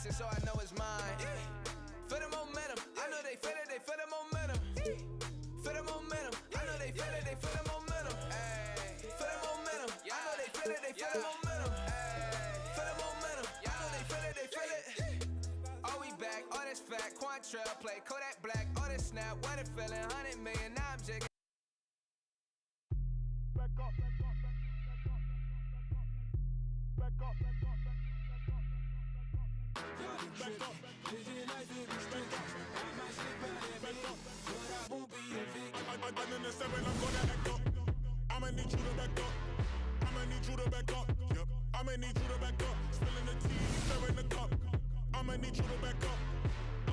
chasing, so I know it's mine. Feel the momentum, I know they feel it, they feel the momentum. Feel the momentum, I know they feel it, they feel the momentum. Feel the momentum, I know they feel it, they feel the momentum. Feel the momentum, I know they feel it, they feel it. All we back, all this fact, Quantrell play, Kodak Black, all this snap, what it feeling, 100 million, now I'm jigging. Back up, back up, back up, back up, back up, back up, back up, living life in respect. I might slip out and back up, but I won't be a victim. I'm in the 7, I'm gonna act up. I'ma need you to back up. I'ma need you to back up. Yep. I'ma need you to back up. Spilling the tea, stirring the cup. I'ma need you to back up.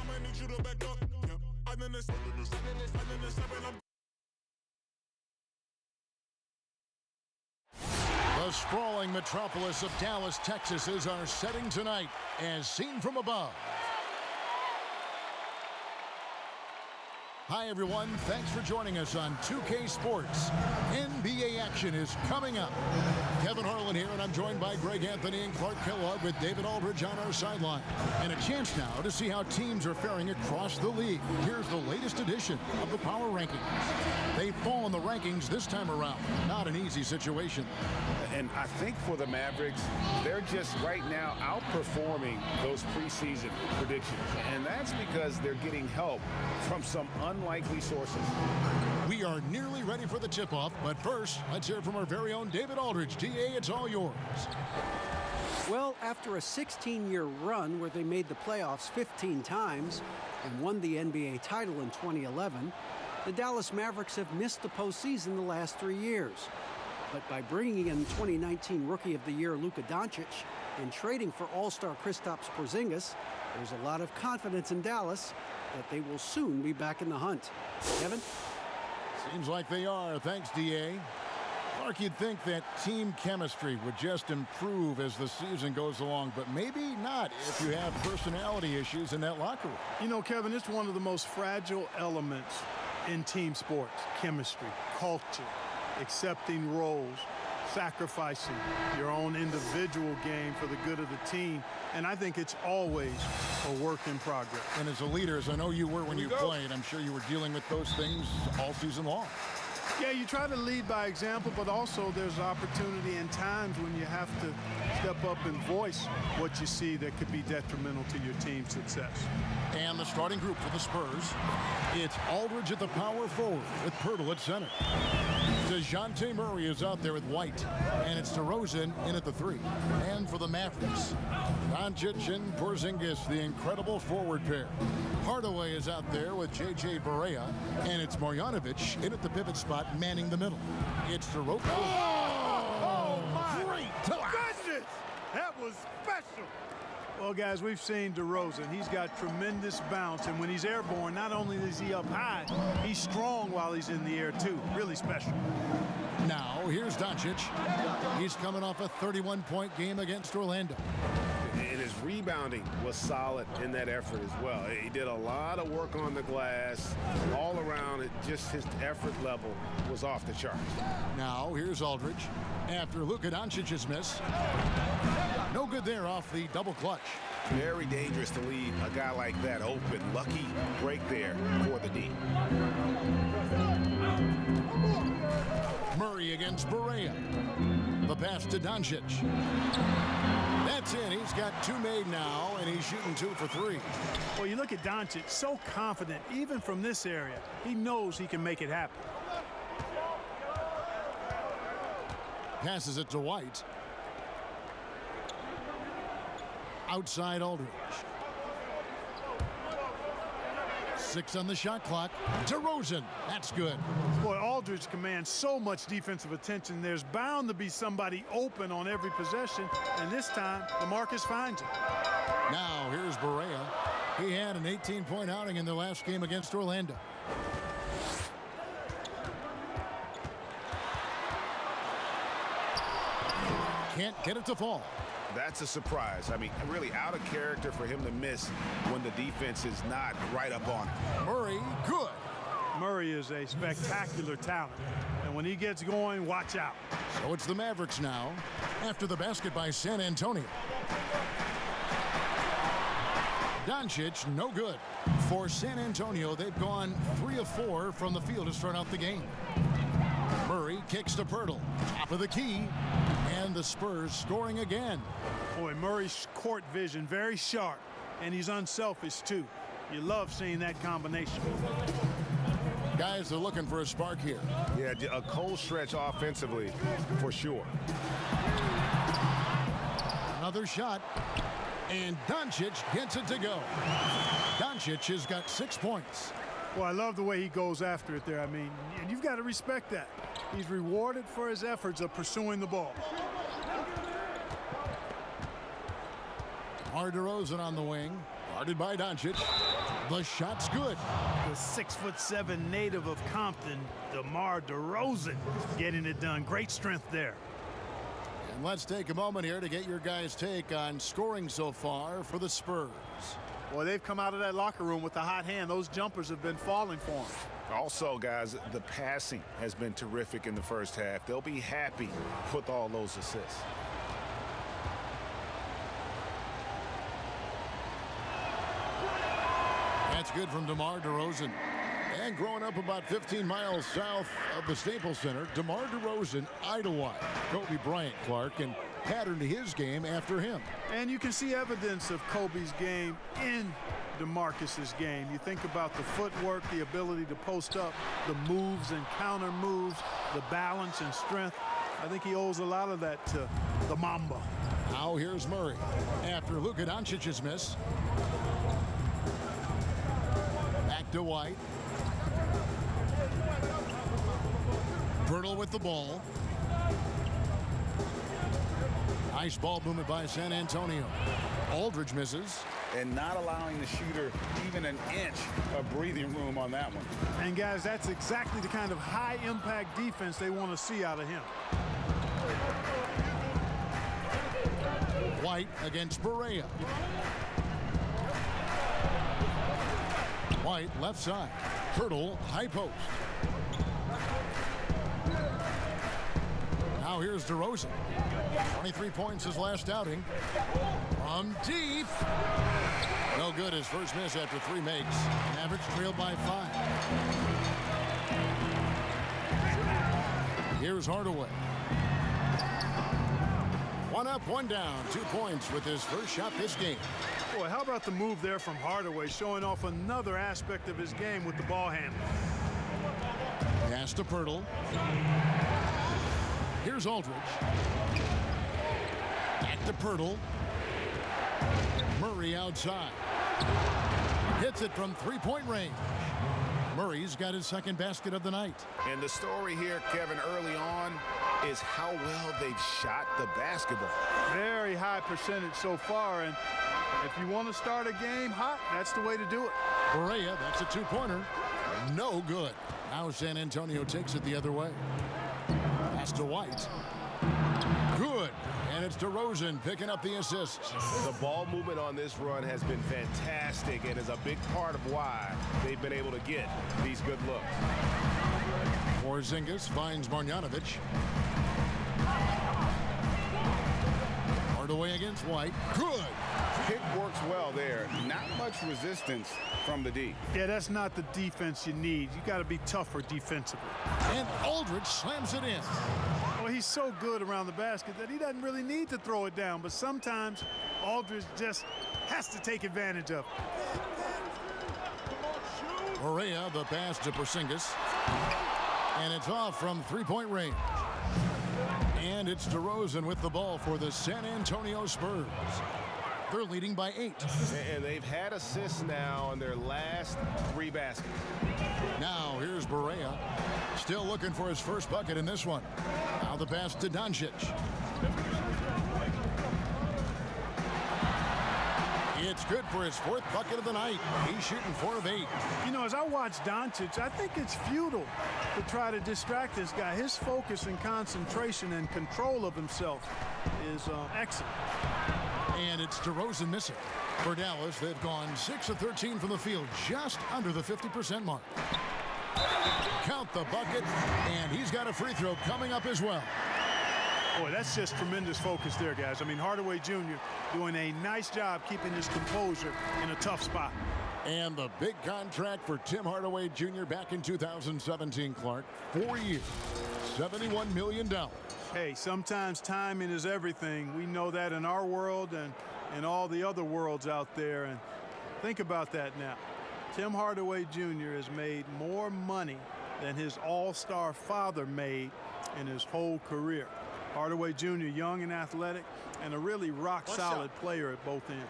I'ma need you to back up. Yep. I'm in the 7, I'm. The sprawling metropolis of Dallas, Texas is our setting tonight, as seen from above. Hi, everyone. Thanks for joining us on 2K Sports. NBA action is coming up. Kevin Harlan here, and I'm joined by Greg Anthony and Clark Kellogg with David Aldridge on our sideline. And a chance now to see how teams are faring across the league. Here's the latest edition of the Power Rankings. They fall in the rankings this time around. Not an easy situation. And I think for the Mavericks, they're just right now outperforming those preseason predictions. And that's because they're getting help from some unlikely sources. We are nearly ready for the tip-off, but first, let's hear from our very own David Aldridge. DA, it's all yours. Well, after a 16-year run where they made the playoffs 15 times and won the NBA title in 2011, the Dallas Mavericks have missed the postseason the last 3 years. But by bringing in 2019 Rookie of the Year Luka Doncic and trading for All-Star Kristaps Porzingis, there's a lot of confidence in Dallas that they will soon be back in the hunt. Kevin? Seems like they are. Thanks, DA. Clark, you'd think that team chemistry would just improve as the season goes along, but maybe not if you have personality issues in that locker room. You know, Kevin, it's one of the most fragile elements in team sports. Chemistry, culture, accepting roles, sacrificing your own individual game for the good of the team. And I think it's always a work in progress. And as a leader, as I know you were when you played, I'm sure you were dealing with those things all season long. Yeah, you try to lead by example, but also there's opportunity and times when you have to step up and voice what you see that could be detrimental to your team's success. And the starting group for the Spurs, it's Aldridge at the power forward with Poeltl at center. DeJounte Murray is out there with White, and it's DeRozan in at the 3. And for the Mavericks, Doncic and Porzingis, the incredible forward pair. Hardaway is out there with J.J. Barea, and it's Marjanovic in at the pivot spot, manning the middle. It's DeRozan. Oh my goodness! That was special. Well, guys, we've seen DeRozan. He's got tremendous bounce, and when he's airborne, not only is he up high, he's strong while he's in the air, too. Really special. Now, here's Doncic. He's coming off a 31-point game against Orlando. And his rebounding was solid in that effort as well. He did a lot of work on the glass. All around, just his effort level was off the charts. Now, here's Aldridge. After Luka Doncic's miss. No good there off the double clutch. Very dangerous to leave a guy like that open. Lucky break there for the D. Murray against Barea. The pass to Doncic. That's in. He's got 2 made now, and he's shooting 2 for 3. Well, you look at Doncic, so confident, even from this area. He knows he can make it happen. Passes it to White. Outside Aldridge. 6 on the shot clock. DeRozan. That's good. Boy, Aldridge commands so much defensive attention. There's bound to be somebody open on every possession, and this time, LaMarcus finds him. Now, here's Barea. He had an 18-point outing in their last game against Orlando. Can't get it to fall. That's a surprise. I mean, really out of character for him to miss when the defense is not right up on him. Murray, good. Murray is a spectacular talent, and when he gets going, watch out. So it's the Mavericks now, after the basket by San Antonio. Doncic, no good. For San Antonio, they've gone 3 of 4 from the field to start out the game. Murray kicks to Pirtle. Top of the key. And the Spurs scoring again. Boy, Murray's court vision very sharp, and he's unselfish too. You love seeing that combination. Guys are looking for a spark here. Yeah, a cold stretch offensively for sure. Another shot. And Doncic gets it to go. Doncic has got 6 points. Well, I love the way he goes after it there. I mean, and you've got to respect that. He's rewarded for his efforts of pursuing the ball. DeMar DeRozan on the wing, guarded by Doncic. The shot's good. The 6'7" native of Compton, DeMar DeRozan, getting it done. Great strength there. And let's take a moment here to get your guys' take on scoring so far for the Spurs. Well, they've come out of that locker room with a hot hand. Those jumpers have been falling for them. Also, guys, the passing has been terrific in the first half. They'll be happy with all those assists. That's good from DeMar DeRozan. And growing up about 15 miles south of the Staples Center, DeMar DeRozan idolized Kobe Bryant, Clark, and patterned his game after him. And you can see evidence of Kobe's game in DeMarcus's game. You think about the footwork, the ability to post up, the moves and counter moves, the balance and strength. I think he owes a lot of that to the Mamba. Now here's Murray after Luka Doncic's miss. Back to White. Pirtle with the ball. Nice ball movement by San Antonio. Aldridge misses. And not allowing the shooter even an inch of breathing room on that one. And guys, that's exactly the kind of high-impact defense they want to see out of him. White against Barea. White left side. Pirtle high post. Now here's DeRozan. 23 points his last outing. From deep. No good. His first miss after 3 makes. Mavericks trailed by 5. Here's Hardaway. 1 up, 1 down. 2 points with his first shot this game. Boy, how about the move there from Hardaway, showing off another aspect of his game with the ball handling. Pass to Pirtle. Here's Aldridge. Back to Pirtle. Murray outside. Hits it from 3-point range. Murray's got his second basket of the night. And the story here, Kevin, early on is how well they've shot the basketball. Very high percentage so far, and if you want to start a game hot, that's the way to do it. Barea, that's a 2-pointer. No good. Now San Antonio takes it the other way. Pass to White. Good. And it's DeRozan picking up the assist. The ball movement on this run has been fantastic and is a big part of why they've been able to get these good looks. Porzingis finds Marjanovic. Hardaway against White. Good. Pick works well there. Not much resistance from the D. Yeah, that's not the defense you need. You got to be tougher defensively. And Aldridge slams it in. Well, he's so good around the basket that he doesn't really need to throw it down, but sometimes Aldridge just has to take advantage of it. Barea, the pass to Porzingis. And it's off from 3-point range. And it's DeRozan with the ball for the San Antonio Spurs. They're leading by 8. And they've had assists now in their last 3 baskets. Now here's Barea. Still looking for his first bucket in this one. Now the pass to Doncic. It's good for his 4th bucket of the night. He's shooting 4 of 8. You know, as I watch Doncic, I think it's futile to try to distract this guy. His focus and concentration and control of himself is excellent. And it's DeRozan missing. For Dallas, they've gone 6 of 13 from the field, just under the 50% mark. Count the bucket, and he's got a free throw coming up as well. Boy, that's just tremendous focus there, guys. I mean, Hardaway Jr. doing a nice job keeping his composure in a tough spot. And the big contract for Tim Hardaway Jr. back in 2017, Clark. 4 years, $71 million. Hey, sometimes timing is everything. We know that in our world and in all the other worlds out there. And think about that now. Tim Hardaway Jr. has made more money than his all-star father made in his whole career. Hardaway Jr., young and athletic, and a really rock-solid player at both ends.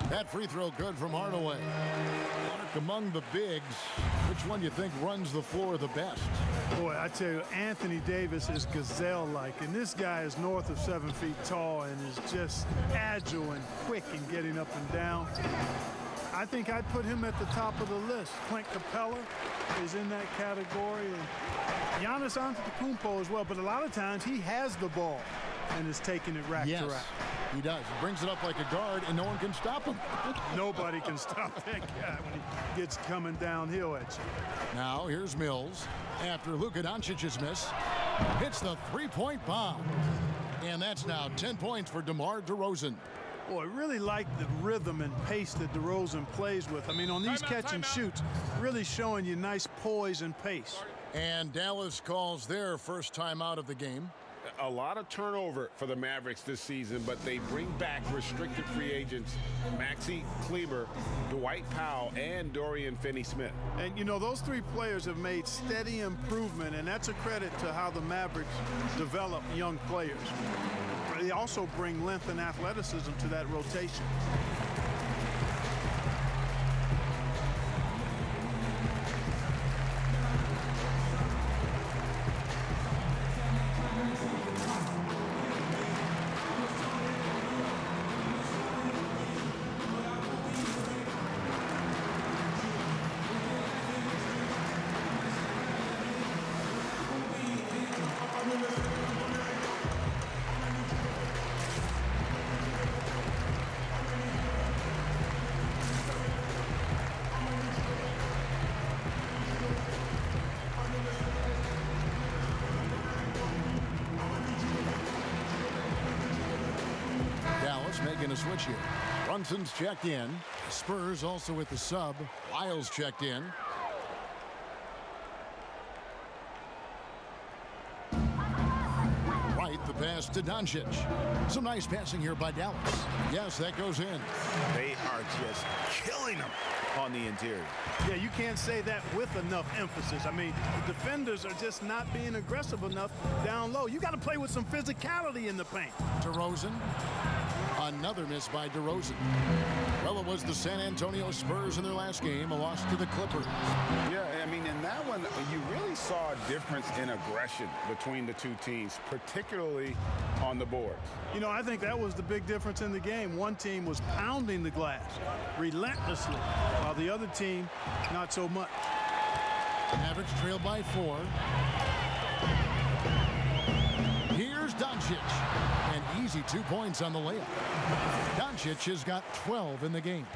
That free throw good from Hardaway. Clark, among the bigs, which one do you think runs the floor the best? Boy, I tell you, Anthony Davis is gazelle-like, and this guy is north of 7 feet tall and is just agile and quick in getting up and down. I think I'd put him at the top of the list. Clint Capella is in that category, and Giannis Antetokounmpo as well, but a lot of times he has the ball and is taking it rack to rack. He does. He brings it up like a guard, and no one can stop him. Nobody can stop that guy when he gets coming downhill at you. Now, here's Mills. After Luka Doncic's miss, hits the three-point bomb. And that's now 10 points for DeMar DeRozan. Boy, I really like the rhythm and pace that DeRozan plays with. I mean, on these catch and shoots, really showing you nice poise and pace. And Dallas calls their first time out of the game. A lot of turnover for the Mavericks this season, but they bring back restricted free agents Maxi Kleber, Dwight Powell, and Dorian Finney-Smith. And, you know, those three players have made steady improvement, and that's a credit to how the Mavericks develop young players. They also bring length and athleticism to that rotation. Making a switch here. Brunson's checked in. Spurs also with the sub. Lyles checked in. Right, the pass to Doncic. Some nice passing here by Dallas. Yes, that goes in. They are just killing them on the interior. Yeah, you can't say that with enough emphasis. I mean, the defenders are just not being aggressive enough down low. You got to play with some physicality in the paint. DeRozan. Another miss by DeRozan. Well, it was the San Antonio Spurs in their last game, a loss to the Clippers. Yeah, I mean, in that one, you really saw a difference in aggression between the two teams, particularly on the boards. You know, I think that was the big difference in the game. One team was pounding the glass relentlessly, while the other team, not so much. Mavericks trailed by 4. Here's Doncic. An easy 2 points on the layup. Doncic has got 12 in the game.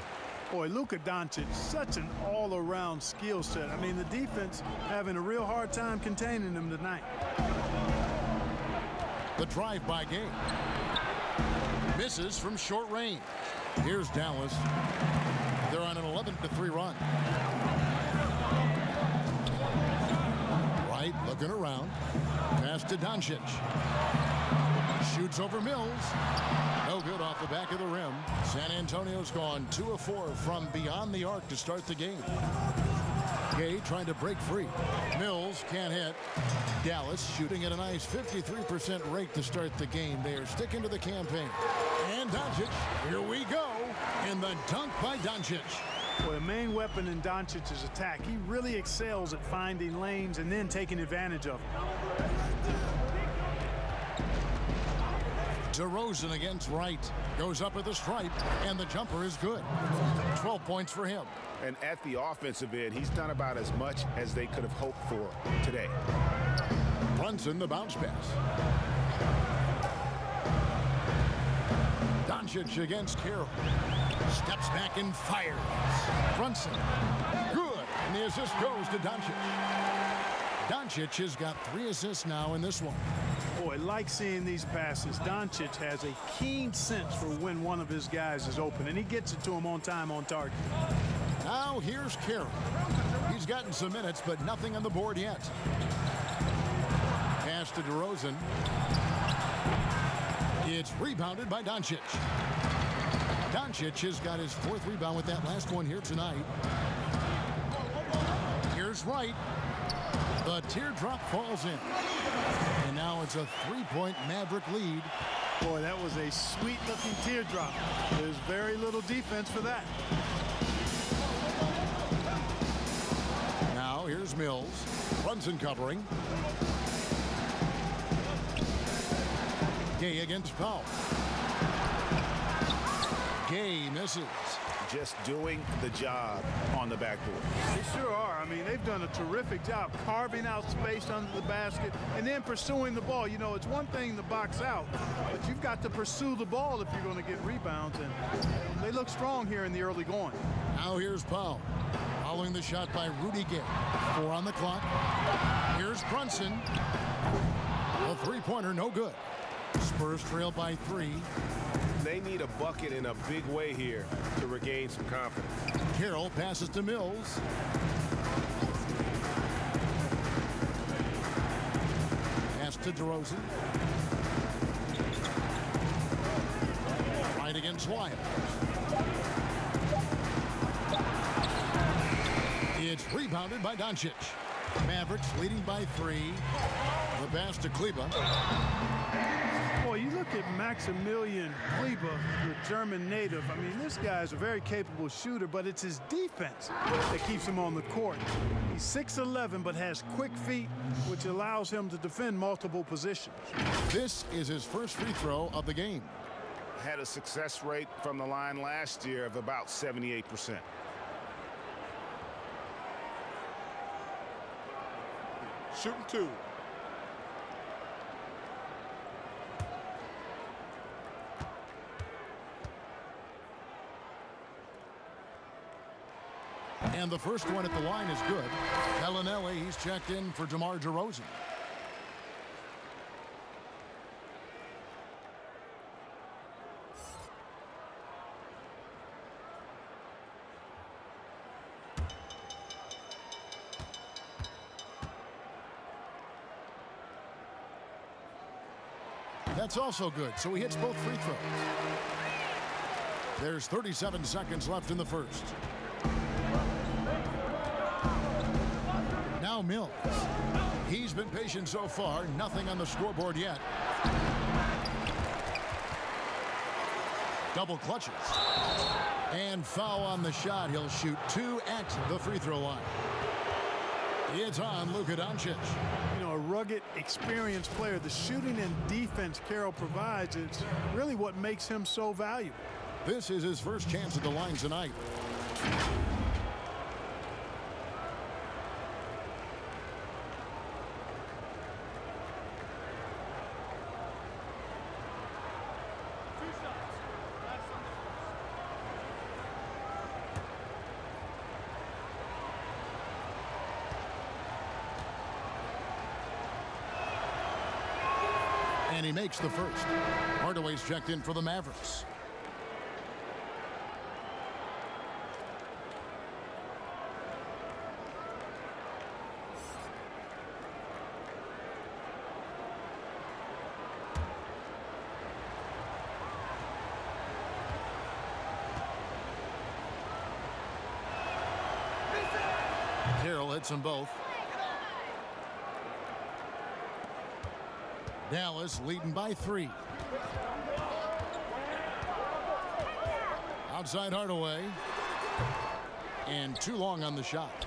Boy, Luka Doncic, such an all-around skill set. I mean, the defense having a real hard time containing him tonight. The drive-by game. Misses from short range. Here's Dallas. They're on an 11-3 run. Right, looking around. Pass to Doncic. Shoots over Mills. No good off the back of the rim. San Antonio's gone 2 of 4 from beyond the arc to start the game. Gay trying to break free. Mills can't hit. Dallas shooting at a nice 53% rate to start the game. They are sticking to the campaign. And Doncic, here we go. And the dunk by Doncic. Well, the main weapon in Doncic's attack, he really excels at finding lanes and then taking advantage of them. DeRozan against Wright. Goes up at the stripe, and the jumper is good. 12 points for him. And at the offensive end, he's done about as much as they could have hoped for today. Brunson, the bounce pass. Doncic against Carroll. Steps back and fires. Brunson. Good. And the assist goes to Doncic. Doncic has got 3 assists now in this one. Boy, like seeing these passes. Doncic has a keen sense for when one of his guys is open, and he gets it to him on time, on target. Now here's Carroll. He's gotten some minutes, but nothing on the board yet. Pass to DeRozan. It's rebounded by Doncic. Doncic has got his 4th rebound with that last one here tonight. Here's Wright. The teardrop falls in. And now it's a 3-point Maverick lead. Boy, that was a sweet-looking teardrop. There's very little defense for that. Now here's Mills. Brunson covering. Gay against Powell. Gay misses. Just doing the job on the backboard. They sure are. I mean, they've done a terrific job carving out space under the basket and then pursuing the ball. You know, it's one thing to box out, but you've got to pursue the ball if you're going to get rebounds, and they look strong here in the early going. Now here's Powell. Following the shot by Rudy Gay. 4 on the clock. Here's Brunson. A 3-pointer, no good. Spurs trail by 3. They need a bucket in a big way here to regain some confidence. Carroll passes to Mills. Pass to DeRozan. Right against Wyatt. It's rebounded by Doncic. Mavericks leading by 3. The pass to Kleber. Boy, you look at Maximilian Kleber, the German native. I mean, this guy is a very capable shooter, but it's his defense that keeps him on the court. He's 6'11", but has quick feet, which allows him to defend multiple positions. This is his first free throw of the game. Had a success rate from the line last year of about 78%. Shooting 2. And the first one at the line is good. Bellinelli, he's checked in for DeMar DeRozan. That's also good, so he hits both free throws. There's 37 seconds left in the first. Now Mills. He's been patient so far. Nothing on the scoreboard yet. Double clutches. And foul on the shot. He'll shoot 2 at the free throw line. It's on Luka Doncic. You know, a rugged, experienced player. The shooting and defense Carroll provides, it's really what makes him so valuable. This is his first chance at the line tonight. And he makes the first. Hardaway's checked in for the Mavericks. Carroll hits them both. Dallas leading by 3. Outside Hardaway. And too long on the shot.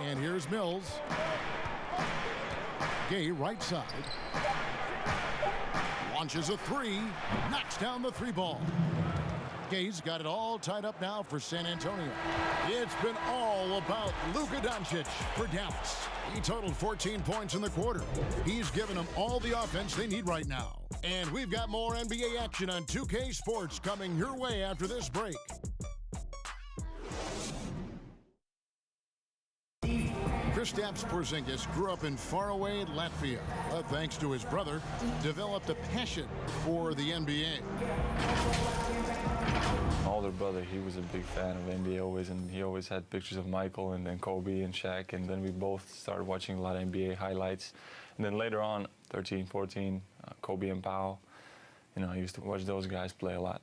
And here's Mills. Gay right side. Launches a 3. Knocks down the 3 ball. Gay's got it all tied up now for San Antonio. It's been all about Luka Doncic for Dallas. He totaled 14 points in the quarter. He's given them all the offense they need right now. And we've got more NBA action on 2K Sports coming your way after this break. Kristaps Porzingis grew up in faraway Latvia, but thanks to his brother, developed a passion for the NBA. My older brother, he was a big fan of NBA always, and he always had pictures of Michael and then Kobe and Shaq, and then we both started watching a lot of NBA highlights. And then later on, 13, 14, Kobe and Powell, I used to watch those guys play a lot.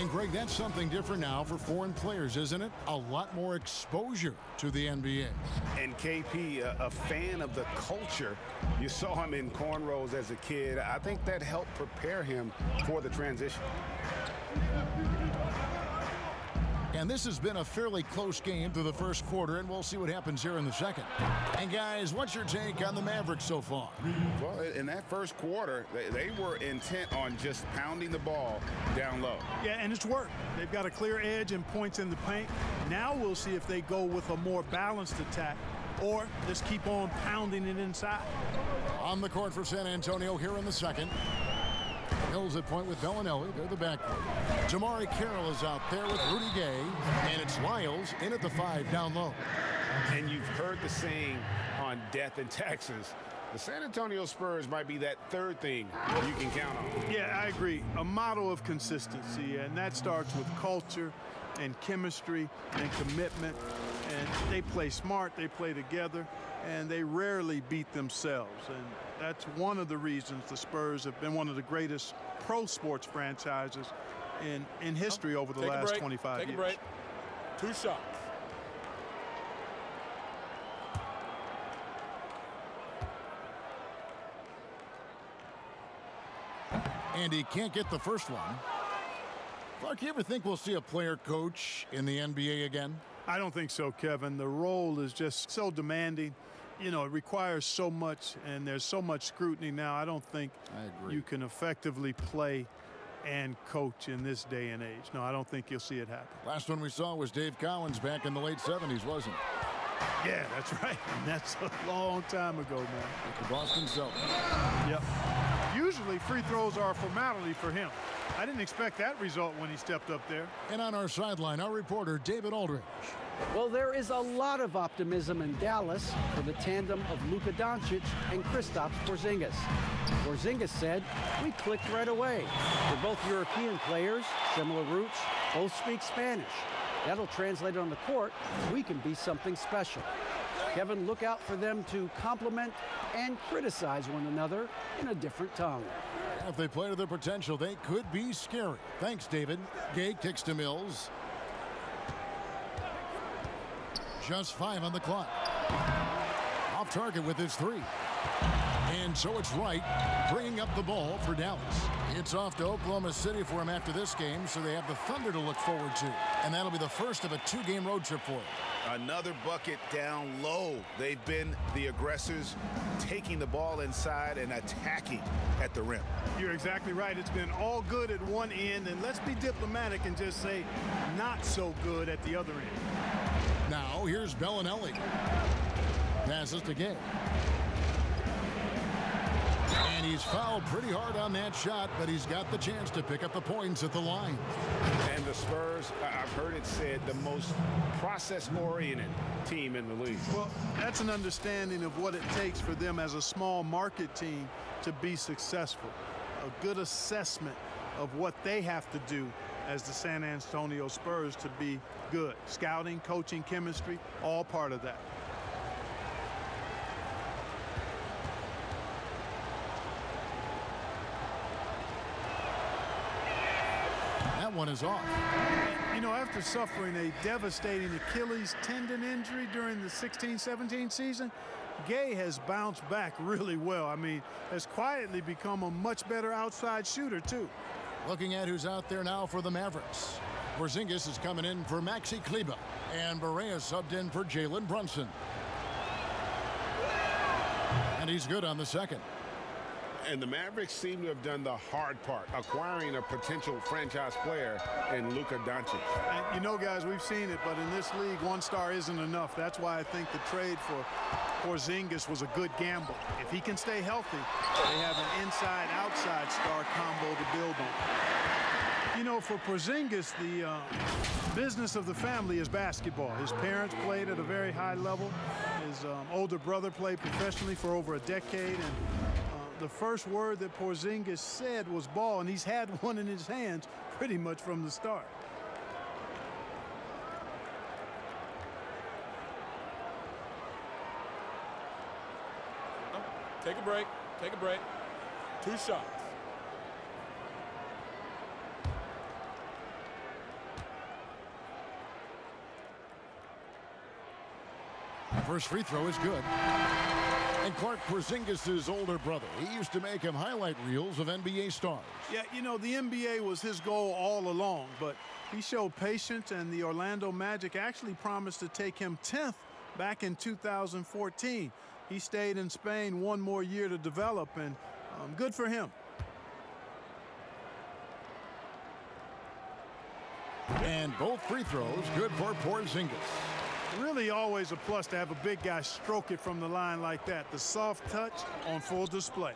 And Greg, that's something different now for foreign players, isn't it? A lot more exposure to the NBA. And KP, a fan of the culture. You saw him in cornrows as a kid. I think that helped prepare him for the transition. And this has been a fairly close game through the first quarter, and we'll see what happens here in the second. And guys, what's your take on the Mavericks so far? Well, in that first quarter, they were intent on just pounding the ball down low. Yeah, and it's worked. They've got a clear edge and points in the paint. Now we'll see if they go with a more balanced attack or just keep on pounding it inside. On the court for San Antonio here in the second. Hills at point with Bellinelli. They're the backcourt. Jamari Carroll is out there with Rudy Gay. And it's Lyles in at the 5 down low. And you've heard the saying on death and taxes. The San Antonio Spurs might be that third thing you can count on. Yeah, I agree. A model of consistency, and that starts with culture and chemistry and commitment. And they play smart, they play together, and they rarely beat themselves. And that's one of the reasons the Spurs have been one of the greatest pro sports franchises in history over the last 25 years. Take a break. 2 shots. And he can't get the first one. Clark, you ever think we'll see a player coach in the NBA again? I don't think so, Kevin. The role is just so demanding. It requires so much, and there's so much scrutiny now. I don't think you can effectively play and coach in this day and age. No, I don't think you'll see it happen. Last one we saw was Dave Cowens back in the late 70s, wasn't it? Yeah, that's right. And that's a long time ago, man. With the Boston Celtics. Yep. Usually free throws are a formality for him. I didn't expect that result when he stepped up there. And on our sideline, our reporter, David Aldridge. Well, there is a lot of optimism in Dallas for the tandem of Luka Doncic and Kristaps Porzingis. Porzingis said, "We clicked right away. We're both European players, similar roots, both speak Spanish. That'll translate on the court. We can be something special." Kevin, look out for them to compliment and criticize one another in a different tongue. If they play to their potential, they could be scary. Thanks, David. Gay kicks to Mills. Just 5 on the clock. Off target with his 3. And so it's Wright bringing up the ball for Dallas. It's off to Oklahoma City for him after this game, so they have the Thunder to look forward to. And that'll be the first of a 2-game road trip for him. Another bucket down low. They've been the aggressors, taking the ball inside and attacking at the rim. You're exactly right. It's been all good at one end, and let's be diplomatic and just say not so good at the other end. Now here's Bellinelli. Passes to Gay. And he's fouled pretty hard on that shot, but he's got the chance to pick up the points at the line. And the Spurs, I've heard it said, the most process-oriented team in the league. Well, that's an understanding of what it takes for them as a small market team to be successful. A good assessment of what they have to do as the San Antonio Spurs to be good. Scouting, coaching, chemistry, all part of that. That one is off. After suffering a devastating Achilles tendon injury during the 16-17 season, Gay has bounced back really well. Has quietly become a much better outside shooter, too. Looking at who's out there now for the Mavericks. Porzingis is coming in for Maxi Kleber, and Barea subbed in for Jalen Brunson. And he's good on the second. And the Mavericks seem to have done the hard part, acquiring a potential franchise player in Luka Doncic. And you know, guys, we've seen it, but in this league, one star isn't enough. That's why I think the trade for Porzingis was a good gamble. If he can stay healthy, they have an inside-outside star combo to build on. You know, for Porzingis, the business of the family is basketball. His parents played at a very high level. His older brother played professionally for over a decade, and the first word that Porzingis said was ball, and he's had one in his hands pretty much from the start. Take a break. Take a break. 2 shots. First free throw is good. And Clark Porzingis' older brother. He used to make him highlight reels of NBA stars. Yeah, you know, the NBA was his goal all along, but he showed patience, and the Orlando Magic actually promised to take him 10th back in 2014. He stayed in Spain one more year to develop, and good for him. And both free throws good for Porzingis. Really always a plus to have a big guy stroke it from the line like that. The soft touch on full display.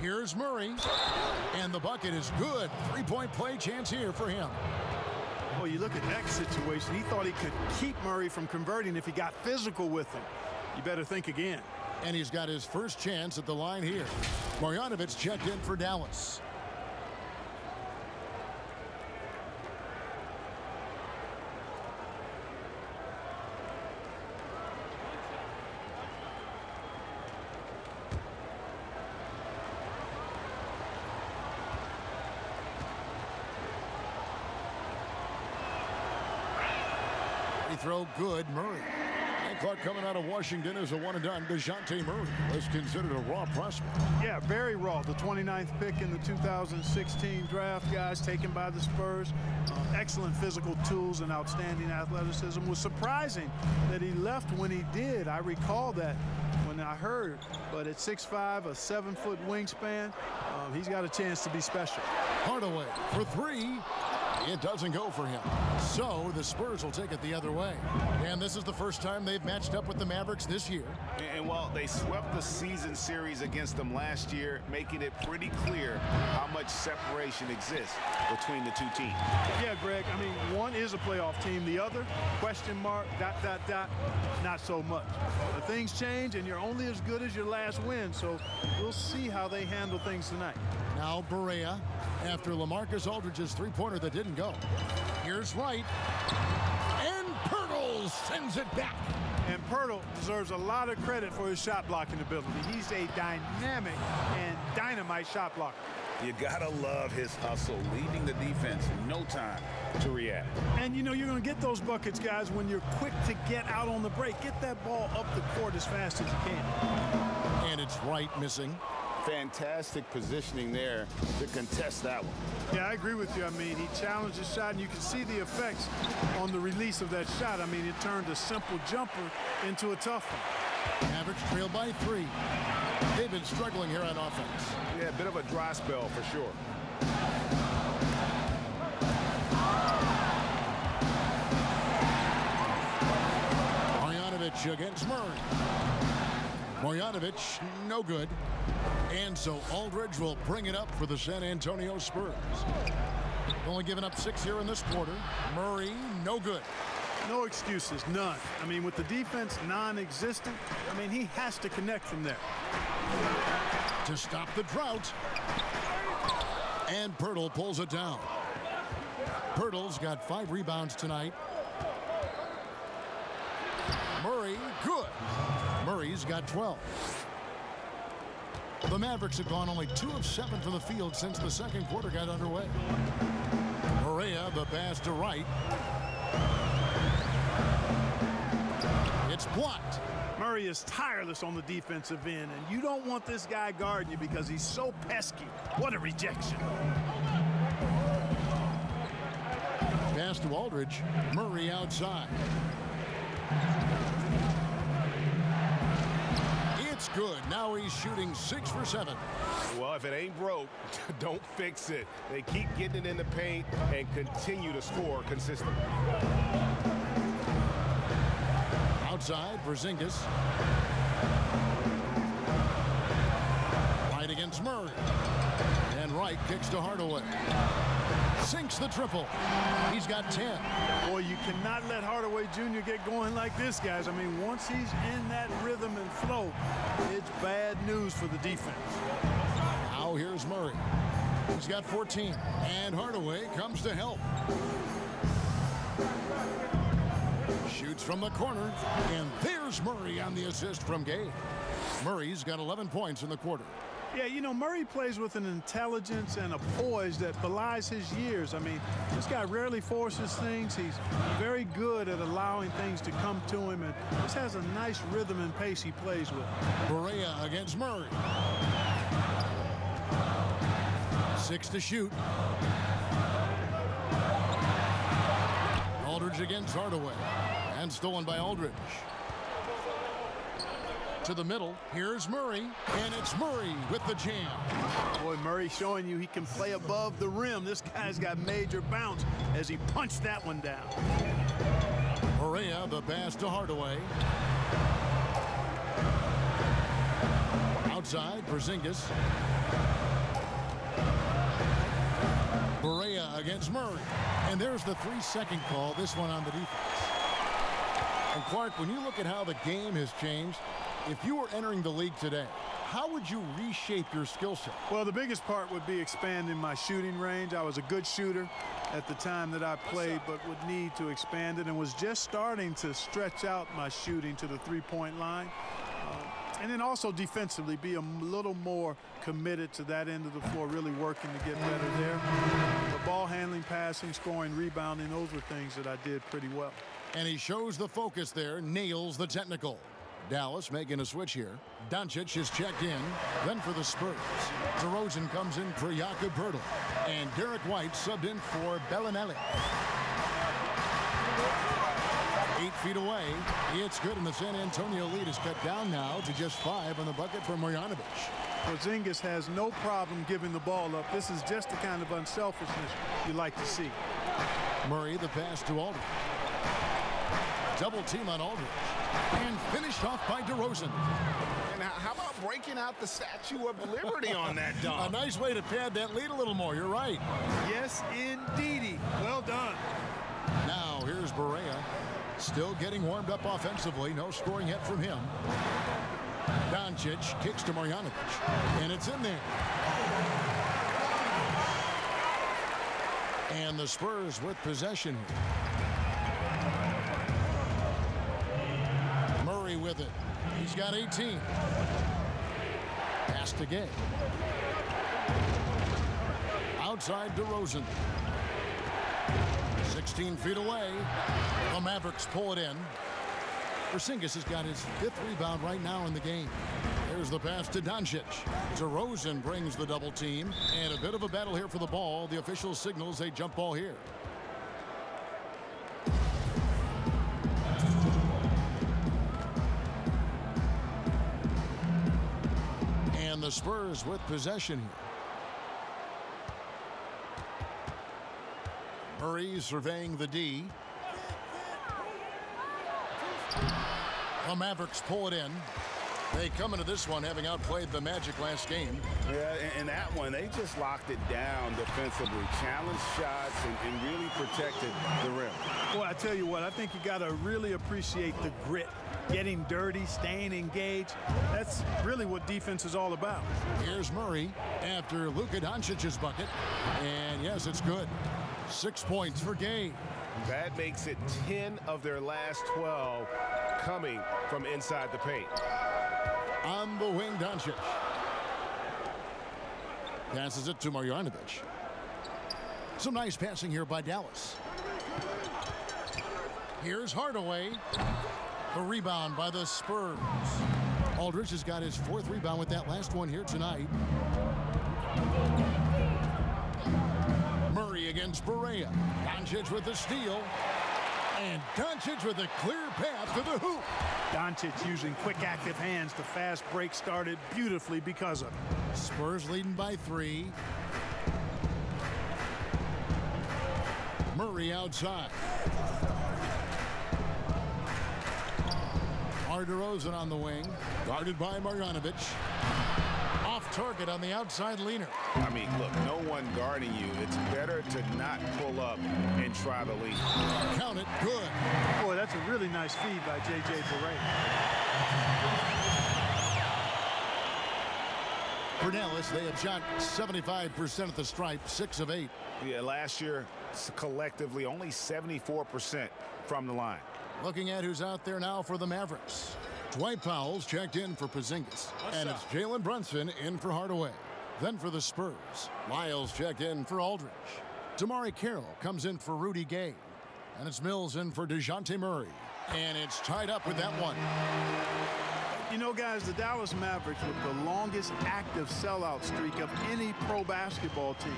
Here's Murray, and the bucket is good. Three-point play chance here for him. Oh, you look at that situation. He thought he could keep Murray from converting if he got physical with him. You better think again. And he's got his first chance at the line here. Marjanovic checked in for Dallas. Throw good, Murray. And Clark coming out of Washington as a one-and-done. DeJounte Murray was considered a raw prospect. Yeah, very raw. The 29th pick in the 2016 draft, guys, taken by the Spurs. Excellent physical tools and outstanding athleticism. Was surprising that he left when he did. I recall that when I heard. But at 6'5", a 7-foot wingspan, he's got a chance to be special. Hardaway for three. It doesn't go for him. So the Spurs will take it the other way. And this is the first time they've matched up with the Mavericks this year. And while they swept the season series against them last year, making it pretty clear how much separation exists between the two teams. Yeah, Greg, I mean, one is a playoff team. The other, question mark, ... not so much. But things change, and you're only as good as your last win. So we'll see how they handle things tonight. Now Barea after LaMarcus Aldridge's three-pointer that didn't go. Here's Wright. And Pirtle sends it back. And Pirtle deserves a lot of credit for his shot blocking ability. He's a dynamic and dynamite shot blocker. You gotta love his hustle, leaving the defense no time to react. And you know you're going to get those buckets, guys, when you're quick to get out on the break. Get that ball up the court as fast as you can. And it's Wright missing. Fantastic positioning there to contest that one. Yeah, I agree with you. I mean, he challenged his shot, and you can see the effects on the release of that shot. I mean, it turned a simple jumper into a tough one. Mavericks trail by 3. They've been struggling here on offense. Yeah, a bit of a dry spell for sure. Marjanovic against Murray. Marjanovic, no good. And so Aldridge will bring it up for the San Antonio Spurs. Only giving up 6 here in this quarter. Murray, no good. No excuses, none. I mean, with the defense non-existent, I mean, he has to connect from there. To stop the drought. And Pirtle pulls it down. Pirtle's got 5 rebounds tonight. Murray, good. Murray's got 12. The Mavericks have gone only 2 of 7 from the field since the second quarter got underway. Barea, the pass to Wright. It's blocked. Murray is tireless on the defensive end, and you don't want this guy guarding you because he's so pesky. What a rejection. Pass to Aldridge. Murray outside. It's good. Now he's shooting 6 for 7. Well, if it ain't broke, don't fix it. They keep getting it in the paint and continue to score consistently. Outside, Porzingis. Right against Murray. And Wright kicks to Hardaway. Sinks the triple. He's got 10. Boy, you cannot let Hardaway Jr. get going like this, guys. I mean, once he's in that rhythm and flow, it's bad news for the defense. Now here's Murray. He's got 14. And Hardaway comes to help. Shoots from the corner. And there's Murray on the assist from Gay. Murray's got 11 points in the quarter. Yeah, you know, Murray plays with an intelligence and a poise that belies his years. I mean, this guy rarely forces things. He's very good at allowing things to come to him, and just has a nice rhythm and pace he plays with. Barea against Murray. 6 to shoot. Aldridge against Hardaway. And stolen by Aldridge. To the middle. Here's Murray. And it's Murray with the jam. Boy, Murray showing you he can play above the rim. This guy's got major bounce as he punched that one down. Barea, the pass to Hardaway. Outside, Porzingis. Barea against Murray. And there's the 3-second call, this one on the defense. And Clark, when you look at how the game has changed, if you were entering the league today, how would you reshape your skill set? Well, the biggest part would be expanding my shooting range. I was a good shooter at the time that I played, but would need to expand it, and was just starting to stretch out my shooting to the three-point line. And then also defensively, be a little more committed to that end of the floor, really working to get better there. The ball handling, passing, scoring, rebounding, those were things that I did pretty well. And he shows the focus there, nails the technical. Dallas making a switch here. Doncic is checked in. Then for the Spurs, DeRozan comes in for Jakob Poeltl. And Derek White subbed in for Bellinelli. 8 feet away. It's good, and the San Antonio lead is cut down now to just 5 on the bucket for Marjanovic. Porzingis has no problem giving the ball up. This is just the kind of unselfishness you like to see. Murray, the pass to Aldridge. Double team on Aldridge. And finished off by DeRozan. And how about breaking out the Statue of Liberty on that dunk? A nice way to pad that lead a little more. You're right. Yes, indeedy. Well done. Now here's Barea. Still getting warmed up offensively. No scoring yet from him. Doncic kicks to Marjanovic. And it's in there. And the Spurs with possession here. Murray with it. He's got 18. Pass to Gay. Outside DeRozan. 16 feet away. The Mavericks pull it in. Porzingis has got his 5th rebound right now in the game. There's the pass to Doncic. DeRozan brings the double team. And a bit of a battle here for the ball. The official signals a jump ball here. And the Spurs with possession here. Murray surveying the D. The Mavericks pull it in. They come into this one having outplayed the Magic last game. Yeah, and that one, they just locked it down defensively. Challenged shots and really protected the rim. Boy, I tell you what, I think you got to really appreciate the grit. Getting dirty, staying engaged. That's really what defense is all about. Here's Murray after Luka Doncic's bucket. And yes, it's good. 6 points for Gay. That makes it 10 of their last 12 coming from inside the paint. On the wing, Doncic. Passes it to Marjanovic. Some nice passing here by Dallas. Here's Hardaway. The rebound by the Spurs. Aldridge has got his 4th rebound with that last one here tonight. Murray against Barea. Doncic with the steal. And Doncic with a clear path to the hoop. Doncic using quick, active hands. The fast break started beautifully because of it. Spurs leading by 3. Murray outside. DeRozan on the wing, guarded by Marjanovic. Off target on the outside leaner. I mean, look, no one guarding you. It's better to not pull up and try the lead. Count it, good. Boy, that's a really nice feed by J.J. Barea. Brunellis, they have shot 75% at the stripe, 6 of 8. Yeah, last year, collectively, only 74% from the line. Looking at who's out there now for the Mavericks. Dwight Powell's checked in for Porzingis. And it's Jalen Brunson in for Hardaway. Then for the Spurs, Lyles checked in for Aldridge. Damari Carroll comes in for Rudy Gay. And it's Mills in for DeJounte Murray. And it's tied up with that one. You know, guys, the Dallas Mavericks with the longest active sellout streak of any pro basketball team.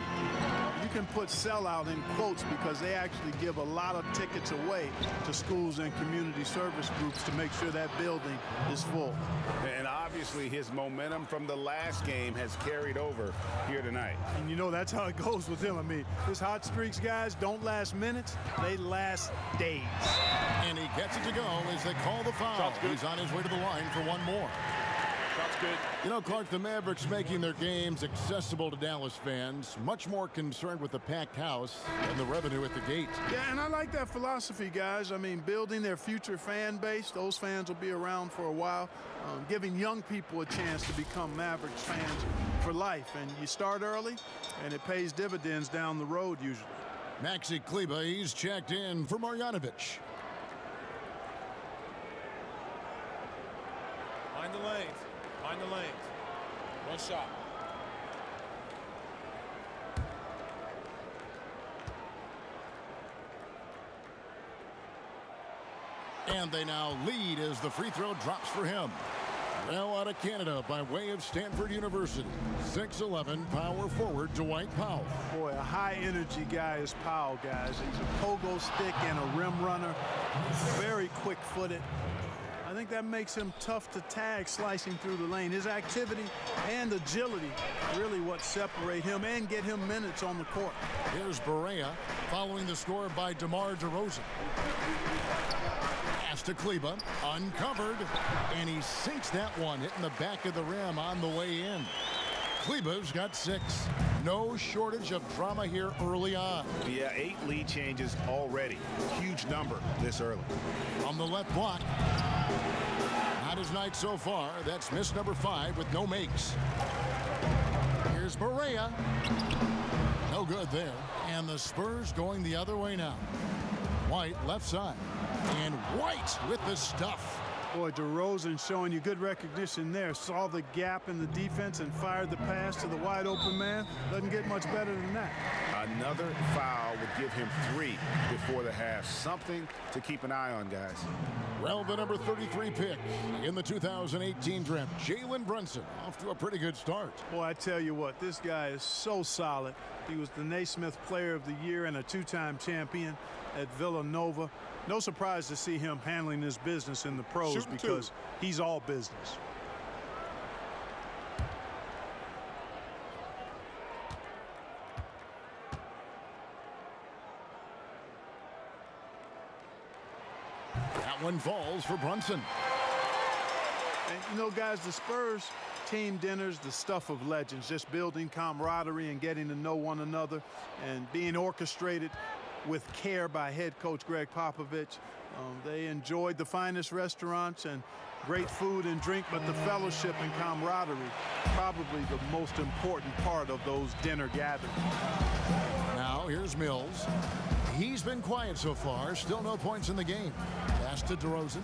You can put sellout in quotes because they actually give a lot of tickets away to schools and community service groups to make sure that building is full. And obviously his momentum from the last game has carried over here tonight. And you know, that's how it goes with him. I mean, his hot streaks, guys, don't last minutes. They last days. And he gets it to go as they call the foul. He's on his way to the line for one more. Shot's good. You know, Clark, the Mavericks making their games accessible to Dallas fans, much more concerned with the packed house than the revenue at the gate. Yeah, and I like that philosophy, guys. I mean, building their future fan base, those fans will be around for a while, giving young people a chance to become Mavericks fans for life. And you start early, and it pays dividends down the road usually. Maxi Kleber, he's checked in for Marjanovic. Find the lanes. Find the lanes. One shot. And they now lead as the free throw drops for him. Now out of Canada by way of Stanford University. 6'11", power forward Dwight Powell. Boy, a high-energy guy is Powell, guys. He's a pogo stick and a rim runner. Very quick-footed. I think that makes him tough to tag slicing through the lane. His activity and agility really what separate him and get him minutes on the court. Here's Barea following the score by DeMar DeRozan. Pass to Kleber, uncovered, and he sinks that one, hitting the back of the rim on the way in. Kleber's got 6. No shortage of drama here early on. Yeah, 8 lead changes already. Huge number this early. On the left block. Not his night so far. That's miss number 5 with no makes. Here's Barea. No good there. And the Spurs going the other way now. White left side. And White with the stuff. Boy, DeRozan showing you good recognition there. Saw the gap in the defense and fired the pass to the wide open man. Doesn't get much better than that. Another foul would give him 3 before the half. Something to keep an eye on, guys. Well, the number 33 pick in the 2018 draft, Jalen Brunson, off to a pretty good start. Boy, I tell you what, this guy is so solid. He was the Naismith Player of the Year and a 2-time champion at Villanova. No surprise to see him handling this business in the pros because he's all business. That one falls for Brunson. And you know, guys, the Spurs team dinners, the stuff of legends, just building camaraderie and getting to know one another and being orchestrated with care by head coach Greg Popovich. They enjoyed the finest restaurants and great food and drink, but the fellowship and camaraderie, probably the most important part of those dinner gatherings. Now here's Mills. He's been quiet so far, still no points in the game. Pass to DeRozan.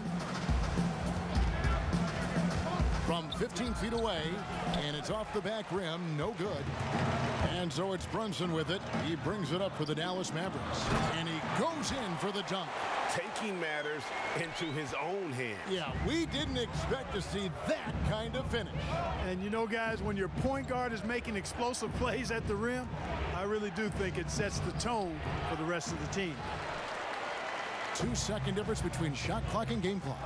From 15 feet away, and it's off the back rim, no good. And so it's Brunson with it. He brings it up for the Dallas Mavericks. And he goes in for the dunk. Taking matters into his own hands. Yeah, we didn't expect to see that kind of finish. And you know, guys, when your point guard is making explosive plays at the rim, I really do think it sets the tone for the rest of the team. 2-second difference between shot clock and game clock.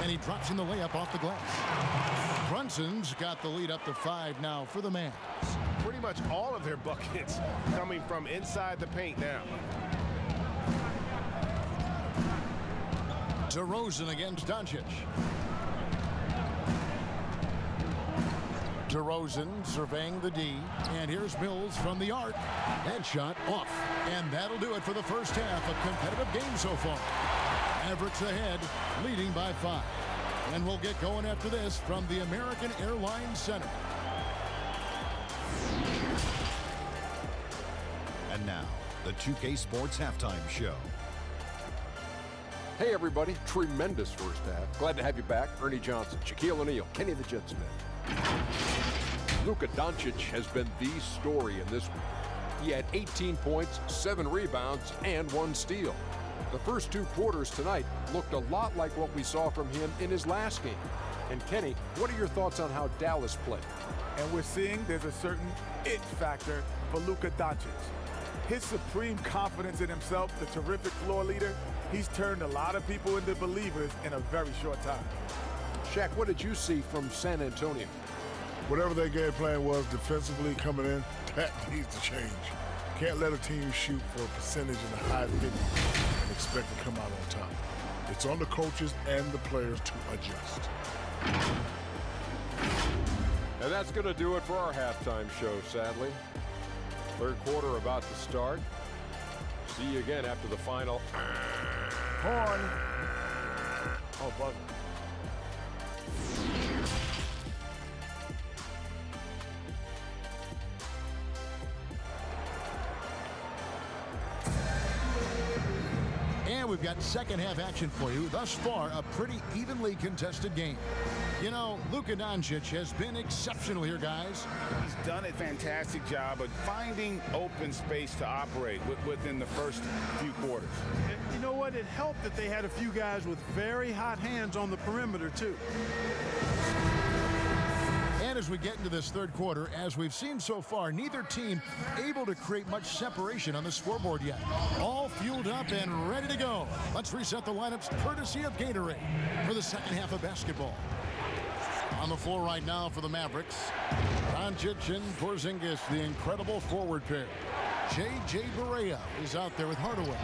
And he drops in the layup off the glass. Brunson's got the lead up to 5 now for the Mavs. Pretty much all of their buckets coming from inside the paint now. DeRozan against Doncic. DeRozan surveying the D, and here's Mills from the arc. Headshot off, and that'll do it for the first half. A competitive game so far. Mavericks ahead, leading by 5. And we'll get going after this from the American Airlines Center. And now, the 2K Sports Halftime Show. Hey everybody, tremendous first half. Glad to have you back. Ernie Johnson, Shaquille O'Neal, Kenny the Jet Smith. Luka Doncic has been the story in this one. He had 18 points, 7 rebounds, and 1 steal. The first 2 quarters tonight looked a lot like what we saw from him in his last game. And Kenny, what are your thoughts on how Dallas played? And we're seeing there's a certain it factor for Luka Doncic. His supreme confidence in himself, the terrific floor leader, he's turned a lot of people into believers in a very short time. Shaq, what did you see from San Antonio? Whatever their game plan was defensively coming in, that needs to change. Can't let a team shoot for a percentage in the high 50s and expect to come out on top. It's on the coaches and the players to adjust. And that's going to do it for our halftime show, sadly. Third quarter about to start. See you again after the final. Horn. Oh, buzzer. And we've got second half action for you. Thus far, a pretty evenly contested game. You know, Luka Doncic has been exceptional here, guys. He's done a fantastic job of finding open space to operate within the first few quarters. And you know what? It helped that they had a few guys with very hot hands on the perimeter, too. And as we get into this third quarter, as we've seen so far, neither team able to create much separation on the scoreboard yet. All fueled up and ready to go. Let's reset the lineups courtesy of Gatorade for the second half of basketball. On the floor right now for the Mavericks, Doncic and Porzingis, the incredible forward pair. J.J. Barea is out there with Hardaway.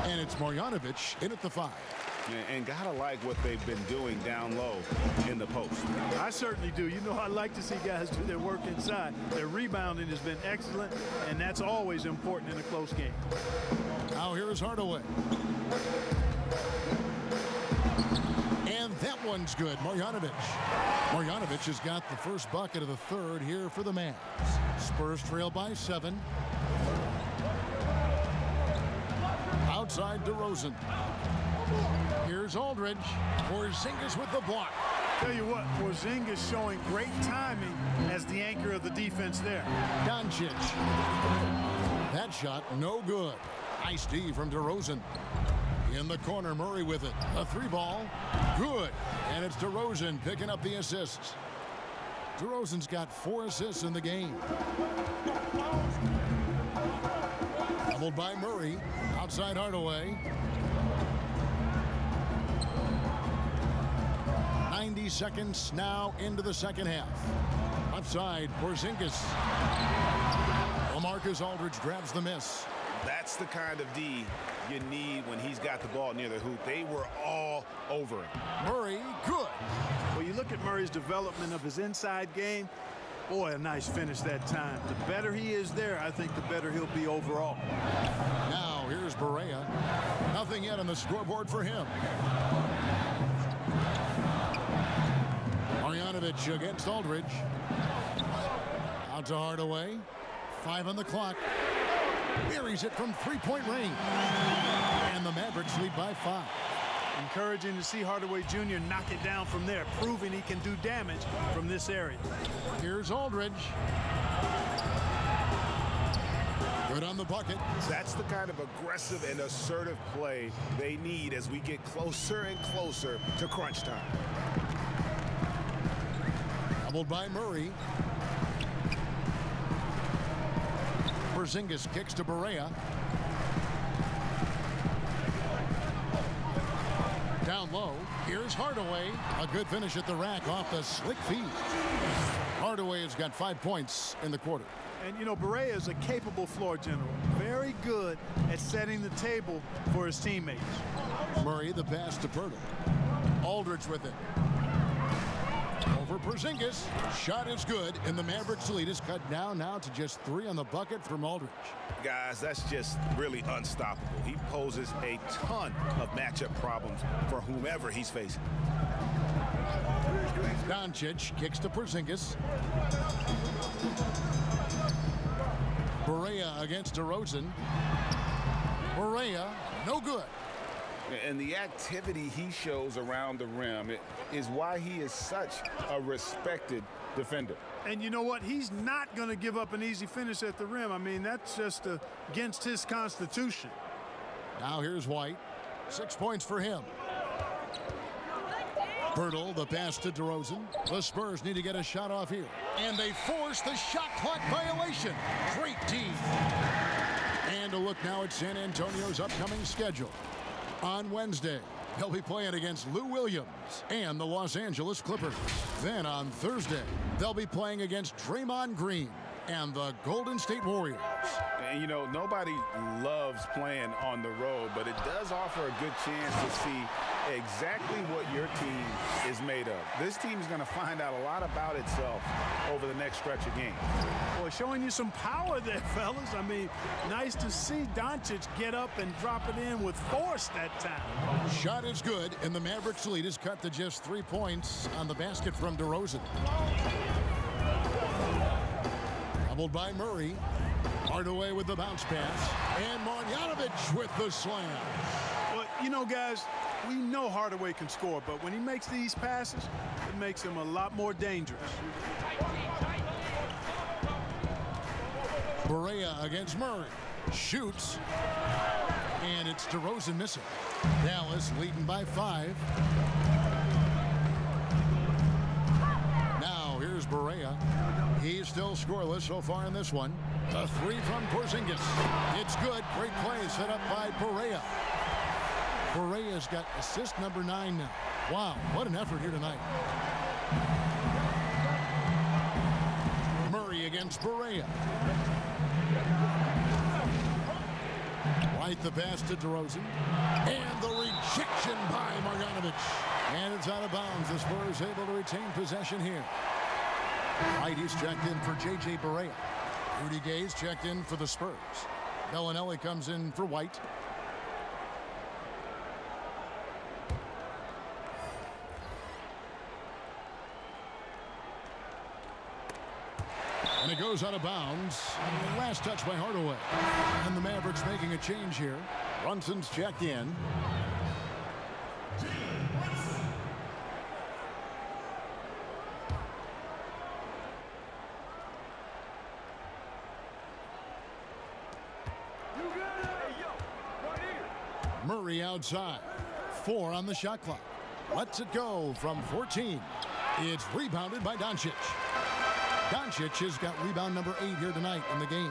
And it's Marjanovic in at the 5. And gotta like what they've been doing down low in the post. I certainly do. You know, I like to see guys do their work inside. Their rebounding has been excellent, and that's always important in a close game. Now here is Hardaway. And that one's good. Marjanovic. Marjanovic has got the first bucket of the third here for the Mavs. Spurs trail by 7. Outside DeRozan. Here's Aldridge. Porzingis with the block. Tell you what, Porzingis showing great timing as the anchor of the defense there. Doncic. That shot no good. Nice D from DeRozan. In the corner, Murray with it. A 3-ball. Good. And it's DeRozan picking up the assists. DeRozan's got 4 assists in the game. Doubled by Murray. Outside Hardaway. 90 seconds now into the second half. Left side, Porzingis. LaMarcus Aldridge grabs the miss. That's the kind of D you need when he's got the ball near the hoop. They were all over him. Murray, good. Well, you look at Murray's development of his inside game. Boy, a nice finish that time. The better he is there, I think the better he'll be overall. Now, here's Barea. Nothing yet on the scoreboard for him. Marjanovic against Aldridge. Out to Hardaway. 5 on the clock. Buries it from 3-point range. And the Mavericks lead by 5. Encouraging to see Hardaway Jr. knock it down from there, proving he can do damage from this area. Here's Aldridge. Good on the bucket. That's the kind of aggressive and assertive play they need as we get closer and closer to crunch time. Doubled by Murray. Porzingis kicks to Barea. Down low, here's Hardaway. A good finish at the rack off the slick feed. Hardaway has got 5 points in the quarter. And, you know, Barea is a capable floor general. Very good at setting the table for his teammates. Murray, the pass to Pirtle. Aldridge with it. Over Porzingis. Shot is good, and the Mavericks lead is cut down now to just 3 on the bucket from Aldridge. Guys, that's just really unstoppable. He poses a ton of matchup problems for whomever he's facing. Doncic kicks to Porzingis. Barea against DeRozan. Barea, no good. And the activity he shows around the rim is why he is such a respected defender. And you know what? He's not going to give up an easy finish at the rim. I mean, that's just against his constitution. Now here's White. 6 points for him. Pirtle, the pass to DeRozan. The Spurs need to get a shot off here. And they force the shot clock violation. Great D. And a look now at San Antonio's upcoming schedule. On Wednesday, they'll be playing against Lou Williams and the Los Angeles Clippers. Then on Thursday, they'll be playing against Draymond Green and the Golden State Warriors. And, you know, nobody loves playing on the road, but it does offer a good chance to see exactly what your team is made of. This team is going to find out a lot about itself over the next stretch of games. Boy, showing you some power there, fellas. I mean, nice to see Doncic get up and drop it in with force that time. Shot is good, and the Mavericks lead is cut to just 3 points on the basket from DeRozan. Doubled by Murray. Hardaway with the bounce pass. And Marjanovic with the slam. Well, you know, guys, we know Hardaway can score, but when he makes these passes, it makes him a lot more dangerous. Barea against Murray. Shoots. And it's DeRozan missing. Dallas leading by 5. Now here's Barea. He's still scoreless so far in this one. A 3 from Porzingis. It's good. Great play set up by Barea. Barea's got assist number 9 now. Wow, what an effort here tonight. Murray against Barea. White the pass to DeRozan. And the rejection by Marjanovic. And it's out of bounds. The Spurs able to retain possession here. White is checked in for J.J. Barea. Rudy Gay's checked in for the Spurs. Bellinelli comes in for White. And it goes out of bounds. Last touch by Hardaway. And the Mavericks making a change here. Brunson's checked in. Murray outside. 4 on the shot clock. Lets it go from 14. It's rebounded by Doncic. Doncic has got rebound number 8 here tonight in the game.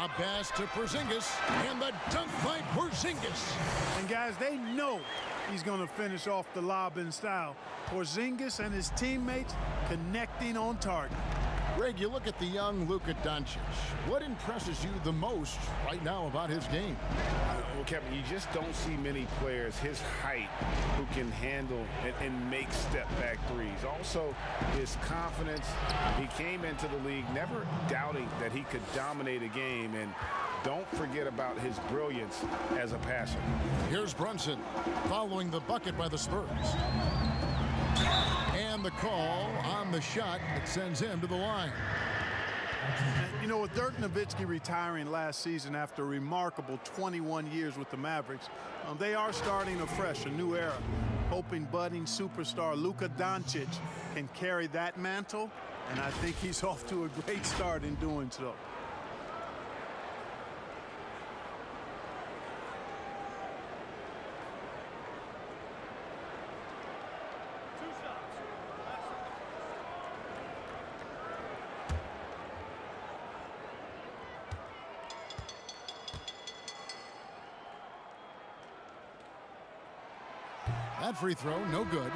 A pass to Porzingis, and the dunk by Porzingis. And guys, they know he's going to finish off the lob in style. Porzingis and his teammates connecting on target. Greg, you look at the young Luka Doncic. What impresses you the most right now about his game? Well, Kevin, you just don't see many players his height who can handle and make step-back threes. Also, his confidence. He came into the league never doubting that he could dominate a game, and don't forget about his brilliance as a passer. Here's Brunson following the bucket by the Spurs. And the call on the shot that sends him to the line. You know, with Dirk Nowitzki retiring last season after a remarkable 21 years with the Mavericks, they are starting afresh, a new era, hoping budding superstar Luka Doncic can carry that mantle, and I think he's off to a great start in doing so. That free throw, no good.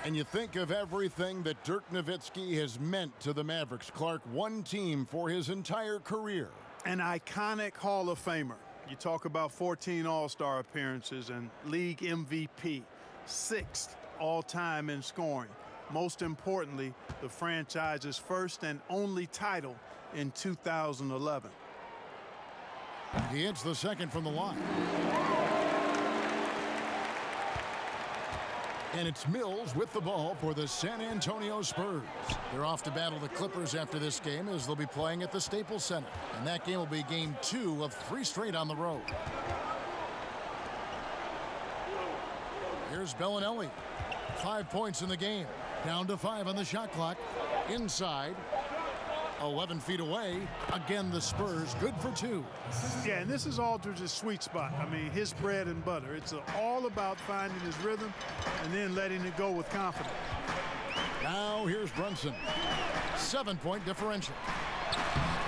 And you think of everything that Dirk Nowitzki has meant to the Mavericks. Clark, one team for his entire career. An iconic Hall of Famer. You talk about 14 All-Star appearances and league MVP, 6th all-time in scoring. Most importantly, the franchise's first and only title in 2011. He hits the second from the line. And it's Mills with the ball for the San Antonio Spurs. They're off to battle the Clippers after this game as they'll be playing at the Staples Center. And that game will be game 2 of 3 straight on the road. Here's Bellinelli. 5 points in the game. Down to 5 on the shot clock. Inside. 11 feet away. Again, the Spurs good for 2. Yeah, and this is Aldridge's sweet spot. I mean, his bread and butter. It's all about finding his rhythm and then letting it go with confidence. Now here's Brunson. 7-point differential.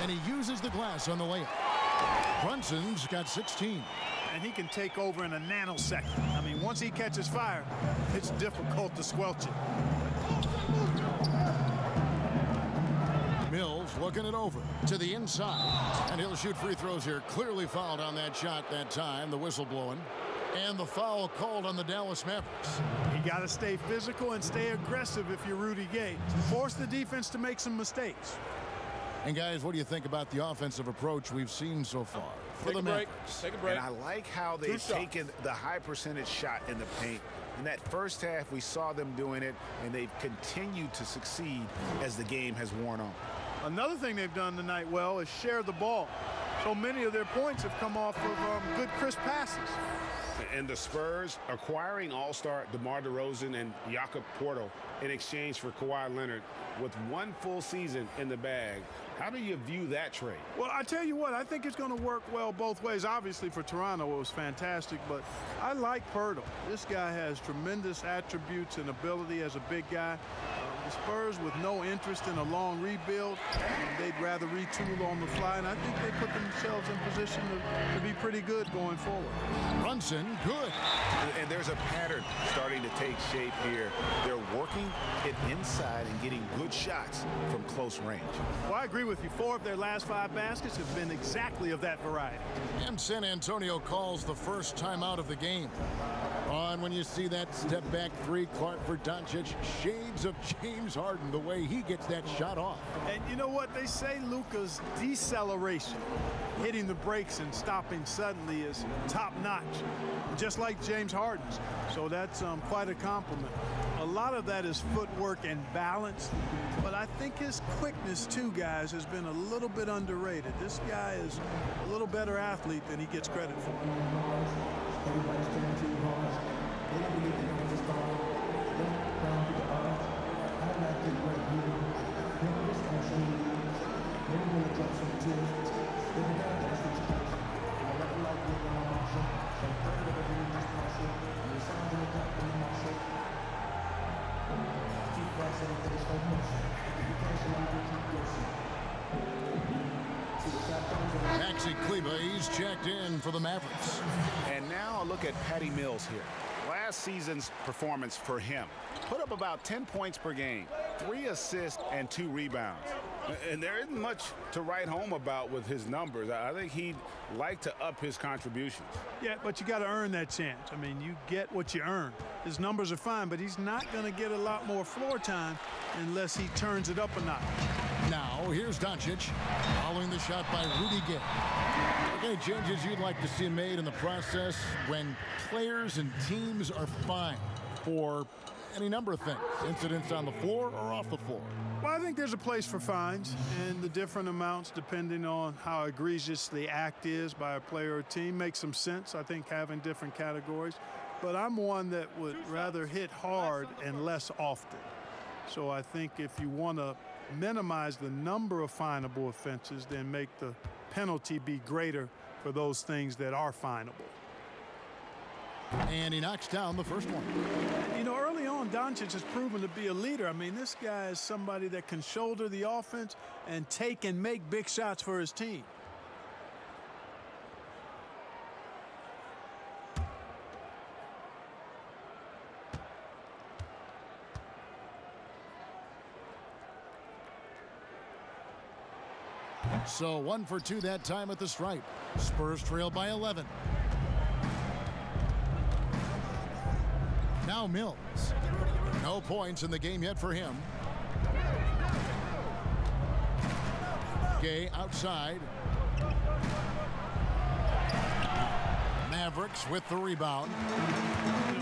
And he uses the glass on the layup. Brunson's got 16. And he can take over in a nanosecond. I mean, once he catches fire, it's difficult to squelch it. Mills looking it over to the inside. And he'll shoot free throws here. Clearly fouled on that shot that time. The whistle blowing. And the foul called on the Dallas Mavericks. You got to stay physical and stay aggressive if you're Rudy Gay. Force the defense to make some mistakes. And guys, what do you think about the offensive approach we've seen so far for the Mavericks? Take a break. And I like how they've taken the high percentage shot in the paint. In that first half, we saw them doing it, and they've continued to succeed as the game has worn on. Another thing they've done tonight well is share the ball. So many of their points have come off of good crisp passes. And the Spurs acquiring All-Star DeMar DeRozan and Jakob Poeltl in exchange for Kawhi Leonard with 1 full season in the bag. How do you view that trade? Well, I tell you what, I think it's going to work well both ways. Obviously, for Toronto, it was fantastic, but I like Poeltl. This guy has tremendous attributes and ability as a big guy. The Spurs, with no interest in a long rebuild, they'd rather retool on the fly, and I think they put themselves in position to be pretty good going forward. Brunson, good. And there's a pattern starting to take shape here. They're working it inside and getting good shots from close range. Well, I agree with you. 4 of their last 5 baskets have been exactly of that variety. And San Antonio calls the first timeout of the game. On when you see that step back 3, Clark for Doncic, shades of James Harden, the way he gets that shot off. And you know what? They say Luka's deceleration, hitting the brakes and stopping suddenly, is top-notch, just like James Harden's. So that's quite a compliment. A lot of that is footwork and balance, but I think his quickness, too, guys, has been a little bit underrated. This guy is a little better athlete than he gets credit for. Maxi Kleba, he's checked in for the Mavericks. And now a look at Patty Mills here. Last season's performance for him. Put up about 10 points per game, 3 assists and 2 rebounds. And there isn't much to write home about with his numbers. I think he'd like to up his contributions. Yeah, but you got to earn that chance. I mean, you get what you earn. His numbers are fine, but he's not going to get a lot more floor time unless he turns it up a notch. Now, here's Doncic, following the shot by Rudy Gay. Okay, changes you'd like to see made in the process when players and teams are fined for any number of things, incidents on the floor or off the floor. Well, I think there's a place for fines and the different amounts depending on how egregious the act is by a player or team makes some sense. I think having different categories, but I'm one that would rather hit hard and less often. So I think if you want to minimize the number of finable offenses, then make the penalty be greater for those things that are finable. And he knocks down the first one. You know, early on, Doncic has proven to be a leader. I mean, this guy is somebody that can shoulder the offense and take and make big shots for his team. So 1 for 2 that time at the stripe. Spurs trail by 11. Now Mills. No points in the game yet for him. Gay outside. Mavericks with the rebound.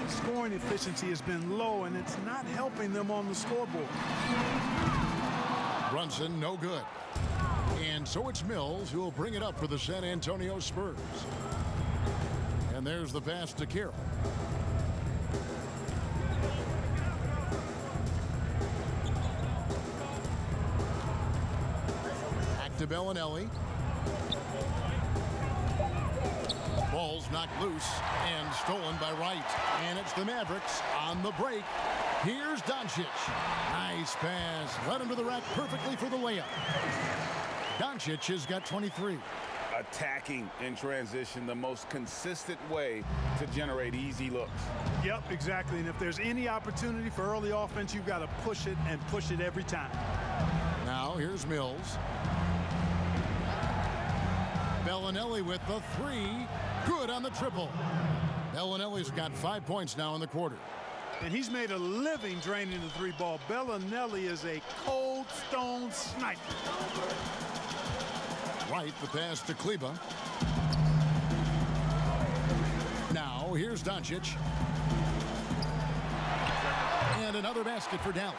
Scoring efficiency has been low, and it's not helping them on the scoreboard. Brunson, no good. And so it's Mills who will bring it up for the San Antonio Spurs. And there's the pass to Carroll. Back to Bellinelli. Ball's knocked loose and stolen by Wright. And it's the Mavericks on the break. Here's Doncic. Nice pass. Led him to the rack perfectly for the layup. Doncic has got 23. Attacking in transition, the most consistent way to generate easy looks. Yep, exactly. And if there's any opportunity for early offense, you've got to push it and push it every time. Now here's Mills. Bellinelli with the three. Good on the triple. Bellinelli's got 5 points now in the quarter. And he's made a living draining the three ball. Bellinelli is a cold stone sniper. Right, the pass to Kleba. Now here's Doncic. And another basket for Dallas.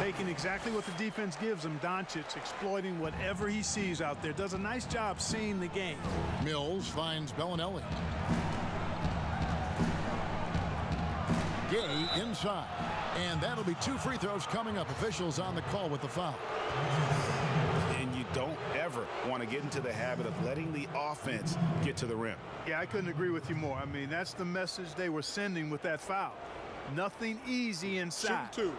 Taking exactly what the defense gives him. Doncic exploiting whatever he sees out there. Does a nice job seeing the game. Mills finds Bellinelli. Gay inside. And that'll be 2 free throws coming up. Officials on the call with the foul. And you don't ever want to get into the habit of letting the offense get to the rim. Yeah, I couldn't agree with you more. I mean, that's the message they were sending with that foul. Nothing easy inside. Shoot 2.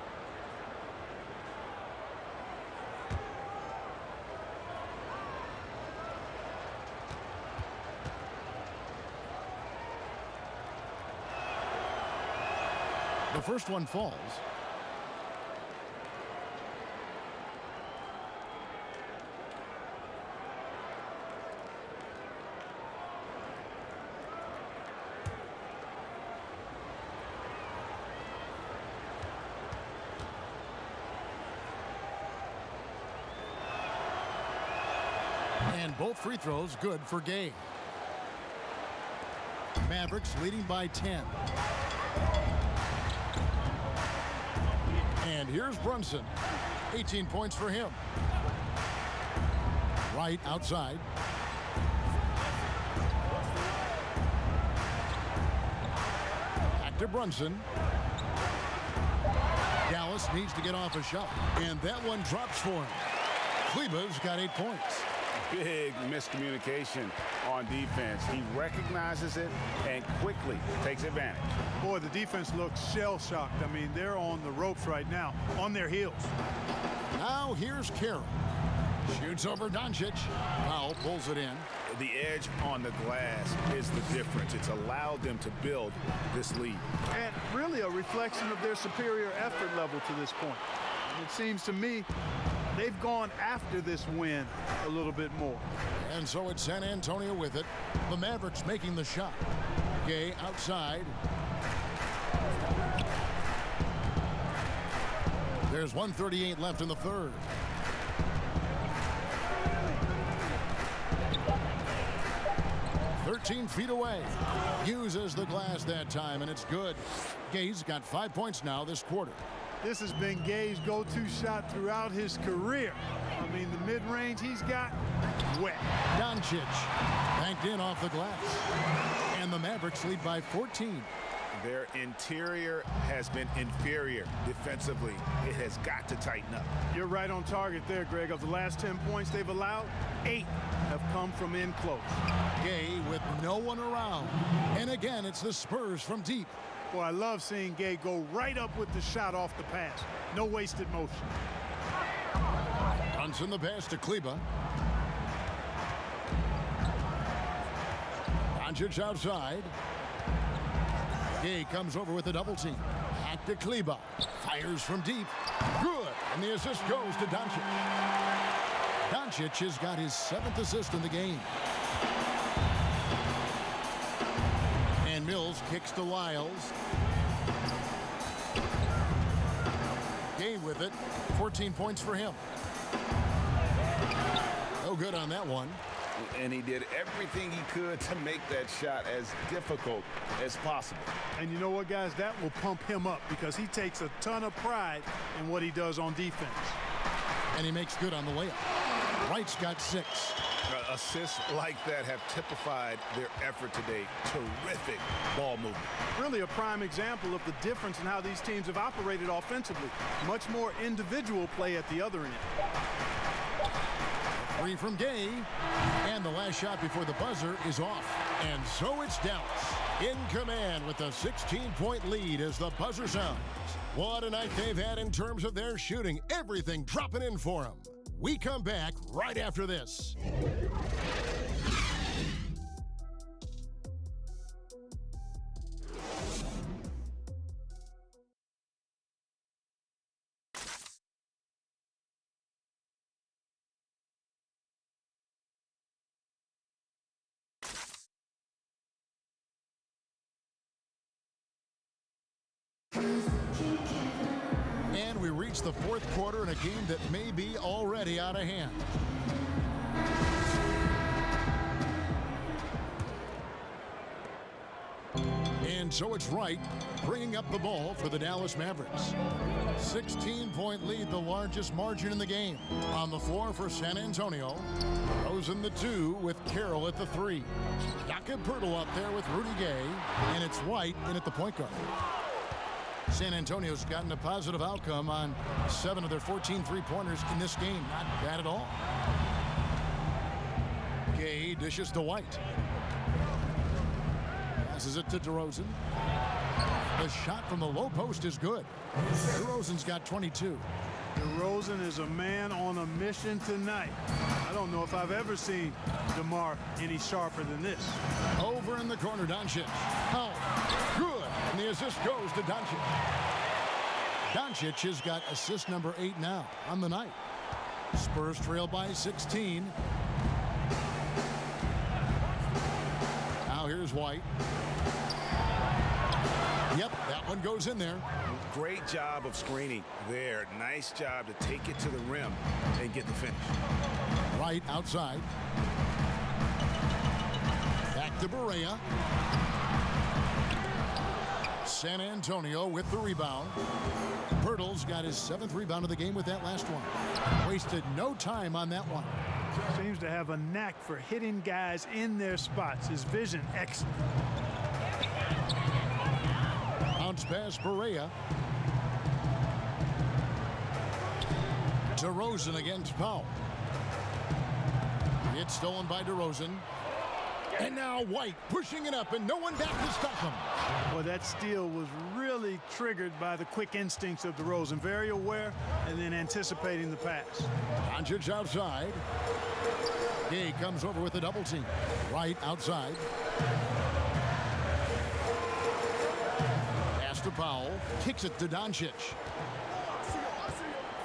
The first one falls. And both free throws good for Gay. Mavericks leading by 10. And here's Brunson. 18 points for him. Right outside. Back to Brunson. Dallas needs to get off a shot. And that one drops for him. Kleba's got 8 points. Big miscommunication on defense. He recognizes it and quickly takes advantage. Boy, the defense looks shell-shocked. I mean, they're on the ropes right now, on their heels. Now here's Carroll. Shoots over Doncic. Powell pulls it in. The edge on the glass is the difference. It's allowed them to build this lead. And really a reflection of their superior effort level to this point. And it seems to me they've gone after this win a little bit more. And so it's San Antonio with it. The Mavericks making the shot. Gay outside. There's 1:38 left in the third. "13 feet away." Uses the glass that time, and it's good. Gay's got 5 points now this quarter. This has been Gay's go-to shot throughout his career. I mean, the mid-range he's got, wet. Doncic banked in off the glass. And the Mavericks lead by 14. Their interior has been inferior defensively. It has got to tighten up. You're right on target there, Greg. Of the last 10 points they've allowed, 8 have come from in close. Gay with no one around. And again, it's the Spurs from deep. Boy, I love seeing Gay go right up with the shot off the pass. No wasted motion. Brunson the pass to Kleba. Doncic outside. Gay comes over with a double team. Back to Kleba. Fires from deep. Good. And the assist goes to Doncic. Doncic has got his 7th assist in the game. And Mills kicks to Lyles. Gay with it. 14 points for him. No good on that one. And he did everything he could to make that shot as difficult as possible. And you know what, guys? That will pump him up because he takes a ton of pride in what he does on defense. And he makes good on the layup. White's got 6. Assists like that have typified their effort today. Terrific ball movement. Really a prime example of the difference in how these teams have operated offensively. Much more individual play at the other end. 3 from Gay. And the last shot before the buzzer is off. And so it's Dallas in command with a 16-point lead as the buzzer sounds. What a night they've had in terms of their shooting. Everything dropping in for them. We come back right after this. And we reach the 4th quarter in a game that may be already out of hand. And so it's Wright bringing up the ball for the Dallas Mavericks. 16-point lead, the largest margin in the game. On the floor for San Antonio. Rosen the 2 with Carroll at the 3. Jakob Poeltl up there with Rudy Gay. And it's White in at the point guard. San Antonio's gotten a positive outcome on 7 of their 14 three-pointers in this game. Not bad at all. Gay dishes to White. Passes it to DeRozan. The shot from the low post is good. DeRozan's got 22. DeRozan is a man on a mission tonight. I don't know if I've ever seen DeMar any sharper than this. Over in the corner, Doncic. Oh, good. And the assist goes to Doncic. Doncic has got assist number 8 now on the night. Spurs trail by 16. Now here's White. Yep, that one goes in there. Great job of screening there. Nice job to take it to the rim and get the finish. Right outside. Back to Barea. San Antonio with the rebound. Poeltl's got his 7th rebound of the game with that last one. Wasted no time on that one. Seems to have a knack for hitting guys in their spots. His vision excellent. Bounce pass Barea. DeRozan against Powell. It's stolen by DeRozan. And now White pushing it up and no one back to stop him. Well, that steal was really triggered by the quick instincts of DeRozan. Very aware and then anticipating the pass. Doncic outside. Gay comes over with a double team. Right outside. Pass to Powell. Kicks it to Doncic.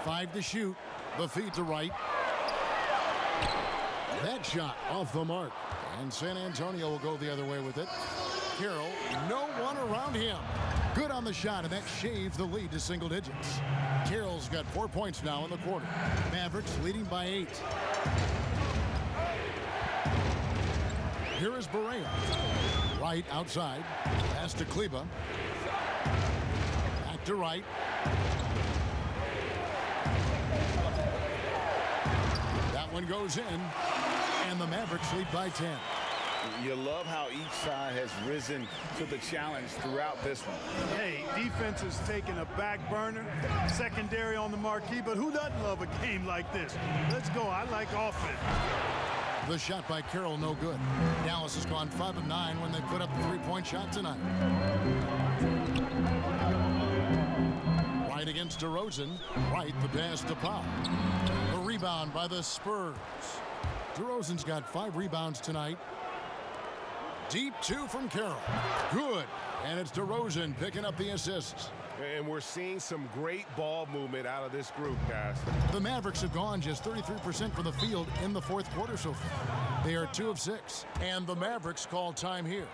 5 to shoot. The feed to Wright. That shot off the mark. And San Antonio will go the other way with it. Carroll, no one around him. Good on the shot, and that shaves the lead to single digits. Carroll's got 4 points now in the quarter. Mavericks leading by 8. Here is Barea. Right outside. Pass to Kleba. Back to Wright. That one goes in. And the Mavericks lead by 10. You love how each side has risen to the challenge throughout this one. Hey, defense has taken a back burner, secondary on the marquee, but who doesn't love a game like this? Let's go. I like offense. The shot by Carroll, no good. Dallas has gone 5 of 9 when they put up the three-point shot tonight. Right against DeRozan. Right, the pass to Powell. The rebound by the Spurs. DeRozan's got 5 rebounds tonight. Deep 2 from Carroll. Good. And it's DeRozan picking up the assists. And we're seeing some great ball movement out of this group, guys. The Mavericks have gone just 33% from the field in the fourth quarter so far. They are 2 of 6, and the Mavericks call time here.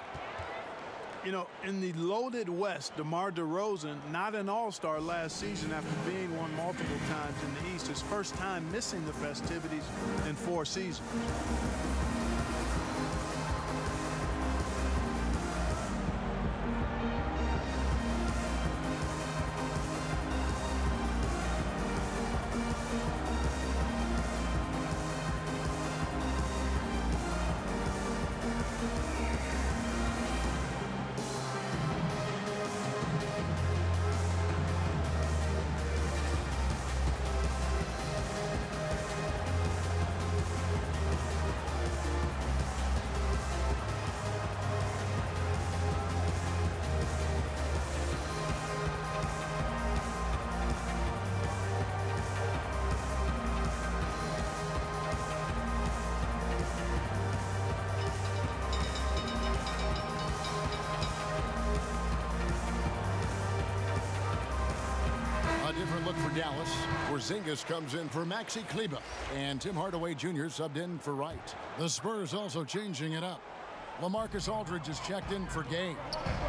You know, in the loaded West, DeMar DeRozan, not an all-star last season after being one multiple times in the East. His first time missing the festivities in 4 seasons. Look for Dallas. Porzingis comes in for Maxi Kleber, and Tim Hardaway Jr. subbed in for Wright. The Spurs also changing it up. LaMarcus Aldridge is checked in for Gay,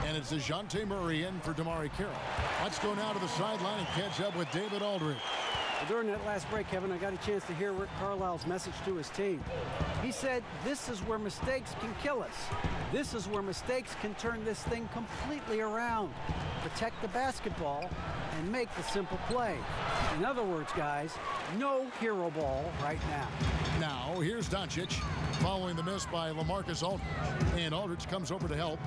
and it's DeJounte Murray in for Damari Carroll. Let's go now to the sideline and catch up with David Aldridge. Well, during that last break, Kevin, I got a chance to hear Rick Carlisle's message to his team. He said, this is where mistakes can kill us. This is where mistakes can turn this thing completely around. Protect the basketball and make the simple play. In other words, guys, no hero ball right now. Now, here's Doncic, following the miss by LaMarcus Aldridge. And Aldridge comes over to help.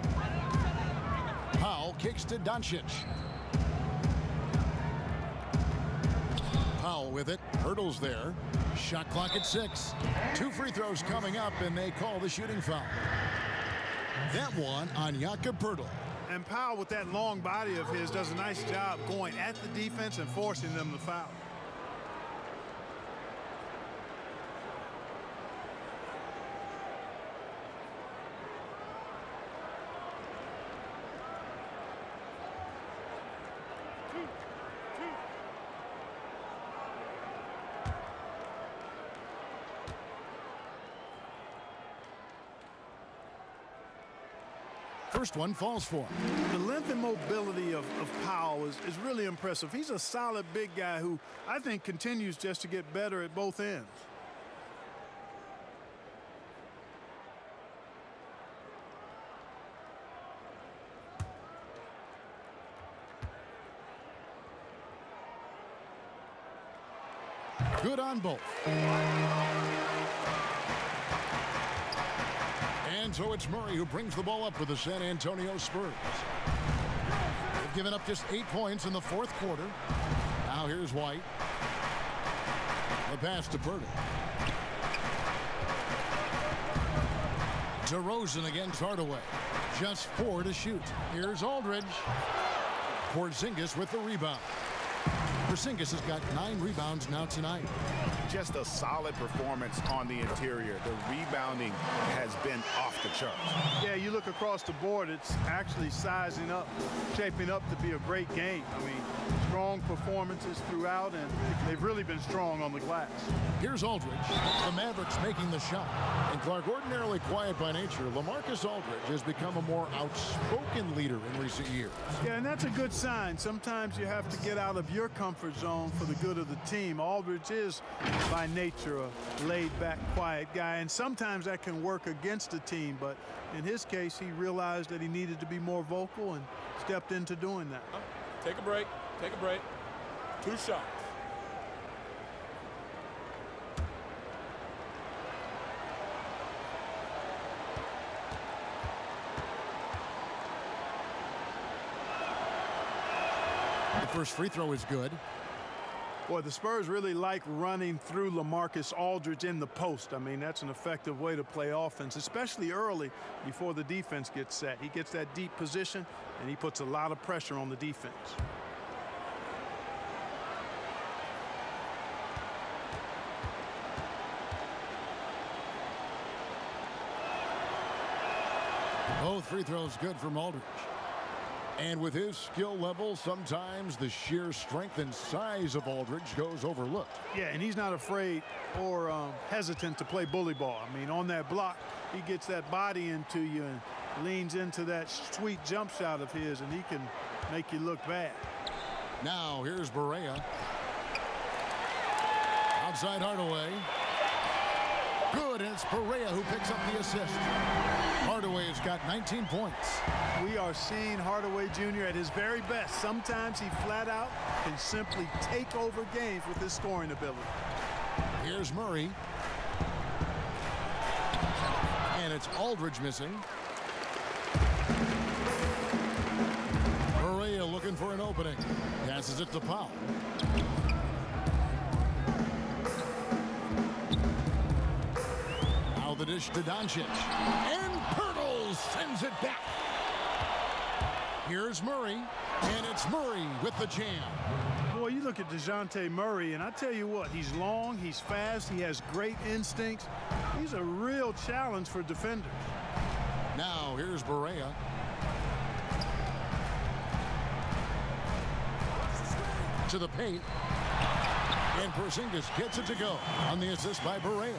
Powell kicks to Doncic. Powell with it, hurdles there. Shot clock at 6. 2 free throws coming up, and they call the shooting foul. That one on Jakob Poeltl. And Powell, with that long body of his, does a nice job going at the defense and forcing them to foul. First one falls for him. The length and mobility of Powell is really impressive. He's a solid big guy who I think continues just to get better at both ends. Good on both. And so it's Murray who brings the ball up for the San Antonio Spurs. They've given up just 8 points in the fourth quarter. Now here's White. The pass to Poeltl. DeRozan against Hardaway. Just 4 to shoot. Here's Aldridge. Porzingis with the rebound. Porzingis has got 9 rebounds now tonight. Just a solid performance on the interior. The rebounding has been off the charts. Yeah, you look across the board, it's actually sizing up, shaping up to be a great game. I mean, strong performances throughout, and they've really been strong on the glass. Here's Aldridge, the Mavericks making the shot. And Clark, ordinarily quiet by nature, LaMarcus Aldridge has become a more outspoken leader in recent years. Yeah, and that's a good sign. Sometimes you have to get out of your comfort zone for the good of the team. Aldridge is, by nature, a laid-back, quiet guy, and sometimes that can work against the team, but in his case, he realized that he needed to be more vocal and stepped into doing that. Take a break. Take a break. 2 shots. The first free throw is good. Boy, the Spurs really like running through LaMarcus Aldridge in the post. I mean, that's an effective way to play offense, especially early before the defense gets set. He gets that deep position, and he puts a lot of pressure on the defense. Both free throws good from Aldridge. And with his skill level, sometimes the sheer strength and size of Aldridge goes overlooked. Yeah, and he's not afraid or hesitant to play bully ball. I mean, on that block, he gets that body into you and leans into that sweet jump shot of his, and he can make you look bad. Now here's Barea. Outside Hardaway. Good, and it's Barea who picks up the assist. Hardaway's got 19 points. We are seeing Hardaway Jr. at his very best. Sometimes he flat out can simply take over games with his scoring ability. Here's Murray. And it's Aldridge missing. Barea looking for an opening. Passes it to Powell. Now the dish to Doncic. And Pirtle sends it back. Here's Murray. And it's Murray with the jam. Boy, you look at DeJounte Murray, and I tell you what, he's long, he's fast, he has great instincts. He's a real challenge for defenders. Now here's Barea. To the paint. And Porzingis gets it to go on the assist by Barea.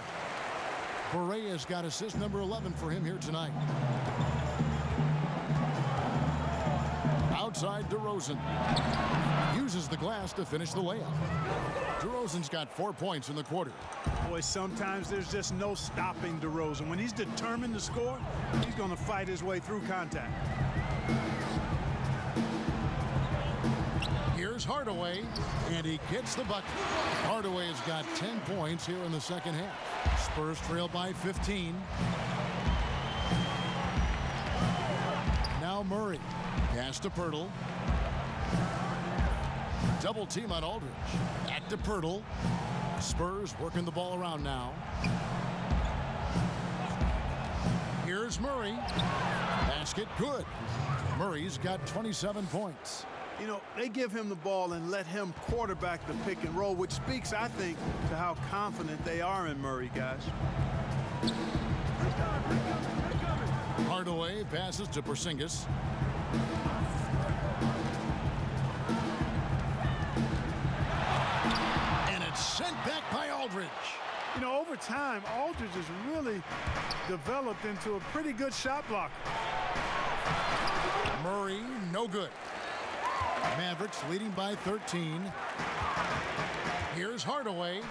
Barea's got assist number 11 for him here tonight. Outside DeRozan. Uses the glass to finish the layup. DeRozan's got 4 points in the quarter. Boy, sometimes there's just no stopping DeRozan. When he's determined to score, he's going to fight his way through contact. Here's Hardaway, and he gets the bucket. Hardaway's got 10 points here in the second half. Spurs trail by 15. Now Murray. Pass to Pirtle. Double team on Aldridge. Back to Pirtle. Spurs working the ball around now. Here's Murray. Basket good. Murray's got 27 points. You know, they give him the ball and let him quarterback the pick and roll, which speaks, I think, to how confident they are in Murray, guys. Hardaway passes to Porzingis. And it's sent back by Aldridge. You know, over time, Aldridge has really developed into a pretty good shot blocker. Murray, no good. Mavericks leading by 13. Here's Hardaway.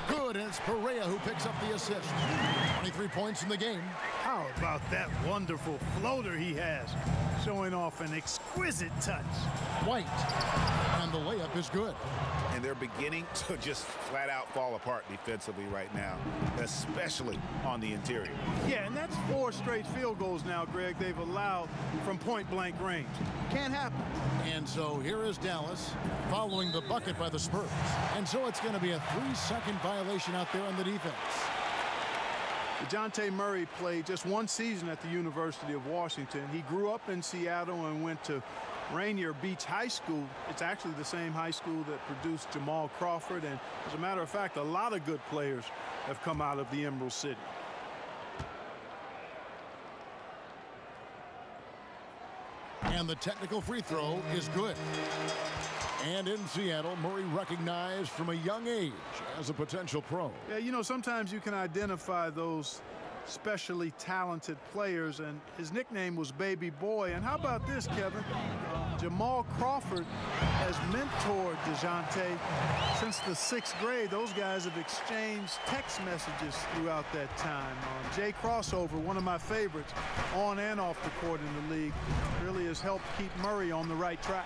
Good, and it's Barea who picks up the assist. 23 points in the game. How about that wonderful floater he has, showing off an exquisite touch. White, and the layup is good. And they're beginning to just flat out fall apart defensively right now, especially on the interior. Yeah, and that's 4 straight field goals now, Greg, they've allowed from point-blank range. Can't happen. And so here is Dallas following the bucket by the Spurs. And so it's going to be a 3-second violation out there on the defense. DeJounte Murray played just 1 season at the University of Washington. He grew up in Seattle and went to Rainier Beach High School. It's actually the same high school that produced Jamal Crawford. And as a matter of fact, a lot of good players have come out of the Emerald City. And the technical free throw is good. And in Seattle, Murray recognized from a young age as a potential pro. Yeah, you know, sometimes you can identify those specially talented players, and his nickname was Baby Boy. And how about this, Kevin? Jamal Crawford has mentored DeJounte since the 6th grade. Those guys have exchanged text messages throughout that time. Jay Crossover, one of my favorites, on and off the court in the league, really has helped keep Murray on the right track.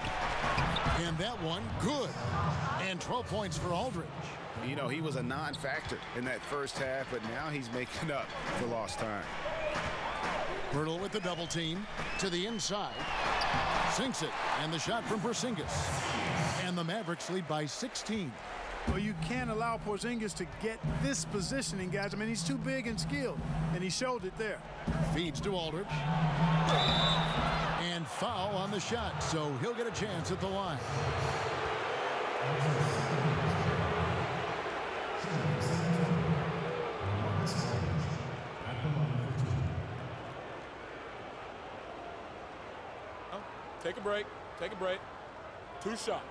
And that one, good. And 12 points for Aldridge. You know, he was a non-factor in that first half, but now he's making up for lost time. Pirtle with the double team to the inside. Sinks it, and the shot from Porzingis. And the Mavericks lead by 16. Well, you can't allow Porzingis to get this positioning, guys. I mean, he's too big and skilled, and he showed it there. Feeds to Aldridge. And foul on the shot, so he'll get a chance at the line. Take a break. Take a break. 2 shots.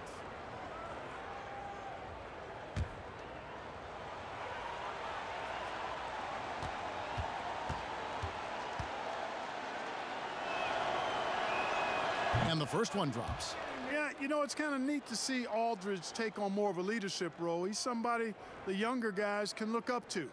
And the first one drops. Yeah, you know, it's kind of neat to see Aldridge take on more of a leadership role. He's somebody the younger guys can look up to.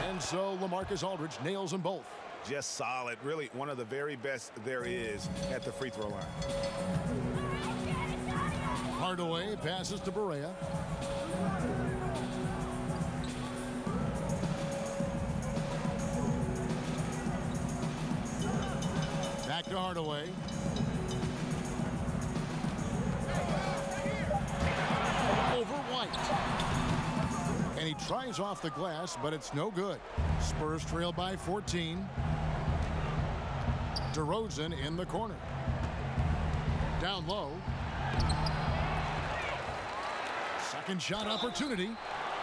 And so LaMarcus Aldridge nails them both. Just solid. Really one of the very best there is at the free throw line. Hardaway passes to Barea. Back to Hardaway. Over White. And he tries off the glass, but it's no good. Spurs trail by 14. DeRozan in the corner. Down low. Second shot opportunity.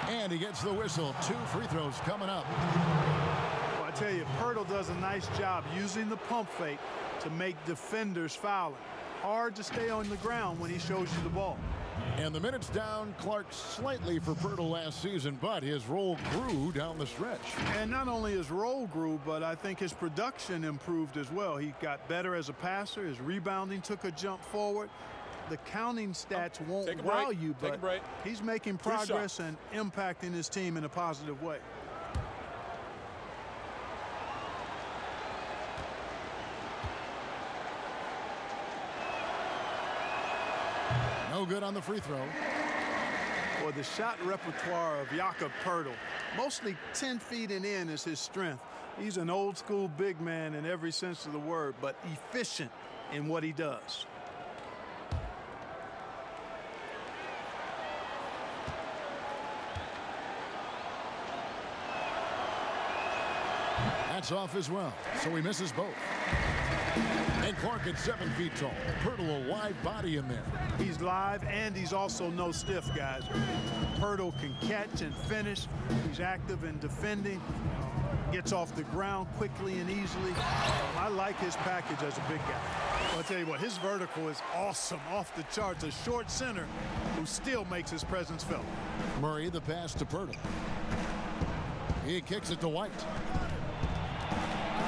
And he gets the whistle. 2 free throws coming up. Well, I tell you, Pirtle does a nice job using the pump fake to make defenders foul him. Hard to stay on the ground when he shows you the ball. And the minutes down, Clark slightly for Pirtle last season, but his role grew down the stretch. And not only his role grew, but I think his production improved as well. He got better as a passer. His rebounding took a jump forward. The counting stats won't wow you, but he's making progress and impacting his team in a positive way. No good on the free throw. Well, the shot repertoire of Jakob Pirtle, mostly 10 feet and in, is his strength. He's an old school big man in every sense of the word, but efficient in what he does. That's off as well, so he misses both. And Clark at 7 feet tall. Pirtle a wide body in there. He's live and he's also no stiff, guys. Pirtle can catch and finish. He's active in defending. Gets off the ground quickly and easily. I like his package as a big guy. I'll tell you what, his vertical is awesome, off the charts. A short center who still makes his presence felt. Murray the pass to Pirtle. He kicks it to White.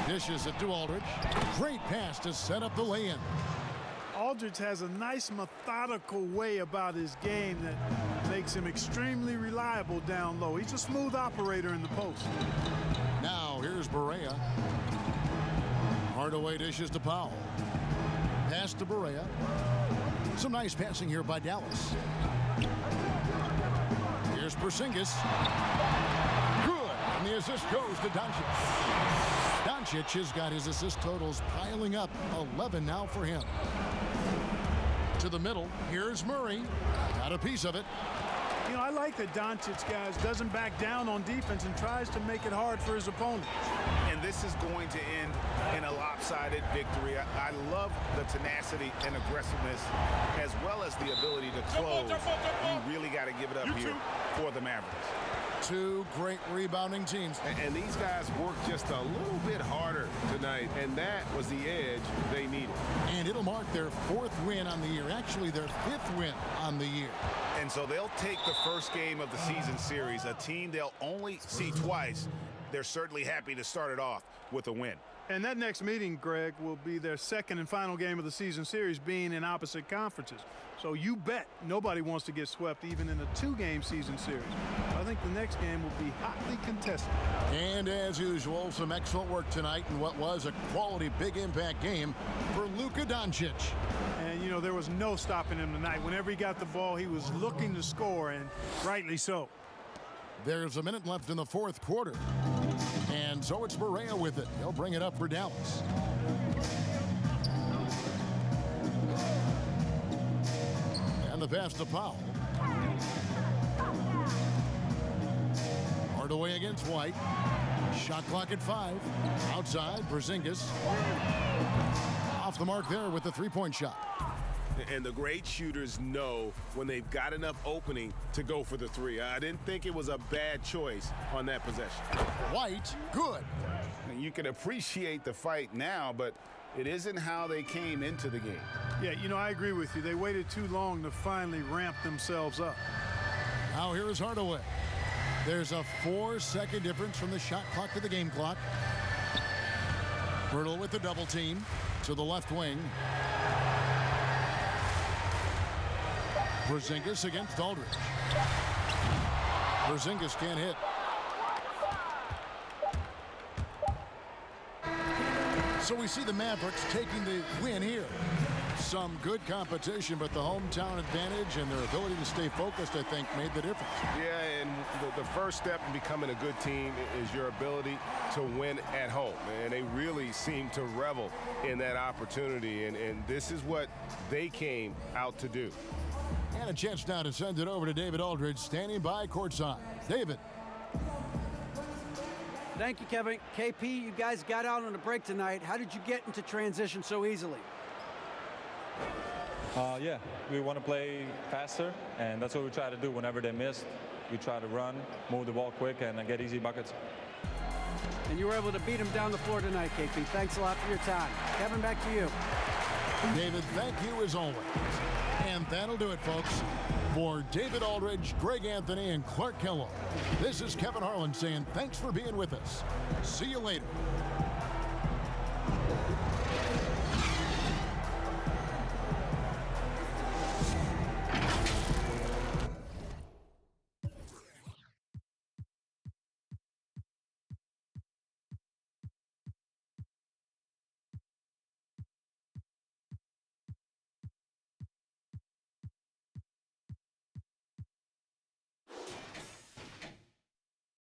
Dishes it to Aldridge. Great pass to set up the lay-in. Aldridge has a nice methodical way about his game that makes him extremely reliable down low. He's a smooth operator in the post. Now here's Barea. Hardaway dishes to Powell. Pass to Barea. Some nice passing here by Dallas. Here's Porzingis. Good. And the assist goes to Doncic. Doncic has got his assist totals piling up. 11 now for him. To the middle. Here's Murray. Got a piece of it. You know, I like that Doncic, guys, doesn't back down on defense and tries to make it hard for his opponents. And this is going to end in a lopsided victory. I love the tenacity and aggressiveness as well as the ability to close. You really got to give it up here for the Mavericks. 2 great rebounding teams. And these guys worked just a little bit harder tonight, and that was the edge they needed. And it'll mark their 4th win on the year, actually their 5th win on the year. And so they'll take the first game of the season series, a team they'll only see twice. They're certainly happy to start it off with a win. And that next meeting, Greg, will be their 2nd and final game of the season series, being in opposite conferences. So you bet nobody wants to get swept even in a 2-game season series. I think the next game will be hotly contested. And as usual, some excellent work tonight in what was a quality big impact game for Luka Doncic. And, you know, there was no stopping him tonight. Whenever he got the ball, he was looking to score, and rightly so. There's a minute left in the 4th quarter. And so it's Barea with it. He'll bring it up for Dallas. And the pass to Powell. Hardaway against White. Shot clock at 5. Outside, Porzingis. Off the mark there with the 3-point shot. And the great shooters know when they've got enough opening to go for the three. I didn't think it was a bad choice on that possession. White, good. You can appreciate the fight now, but it isn't how they came into the game. Yeah, you know, I agree with you. They waited too long to finally ramp themselves up. Now here is Hardaway. There's a 4-second difference from the shot clock to the game clock. Pirtle with the double team to the left wing. Porzingis against Aldridge. Porzingis can't hit. So we see the Mavericks taking the win here. Some good competition, but the hometown advantage and their ability to stay focused, I think, made the difference. Yeah, and the first step in becoming a good team is your ability to win at home. And they really seem to revel in that opportunity, and this is what they came out to do. And a chance now to send it over to David Aldridge, standing by courtside. David. Thank you, Kevin. KP, you guys got out on a break tonight. How did you get into transition so easily? Yeah, we want to play faster, and that's what we try to do whenever they miss. We try to run, move the ball quick, and get easy buckets. And you were able to beat him down the floor tonight, KP. Thanks a lot for your time. Kevin, back to you. David, thank you as always. And that'll do it, folks. For David Aldridge, Greg Anthony, and Clark Kellogg, this is Kevin Harlan saying thanks for being with us. See you later.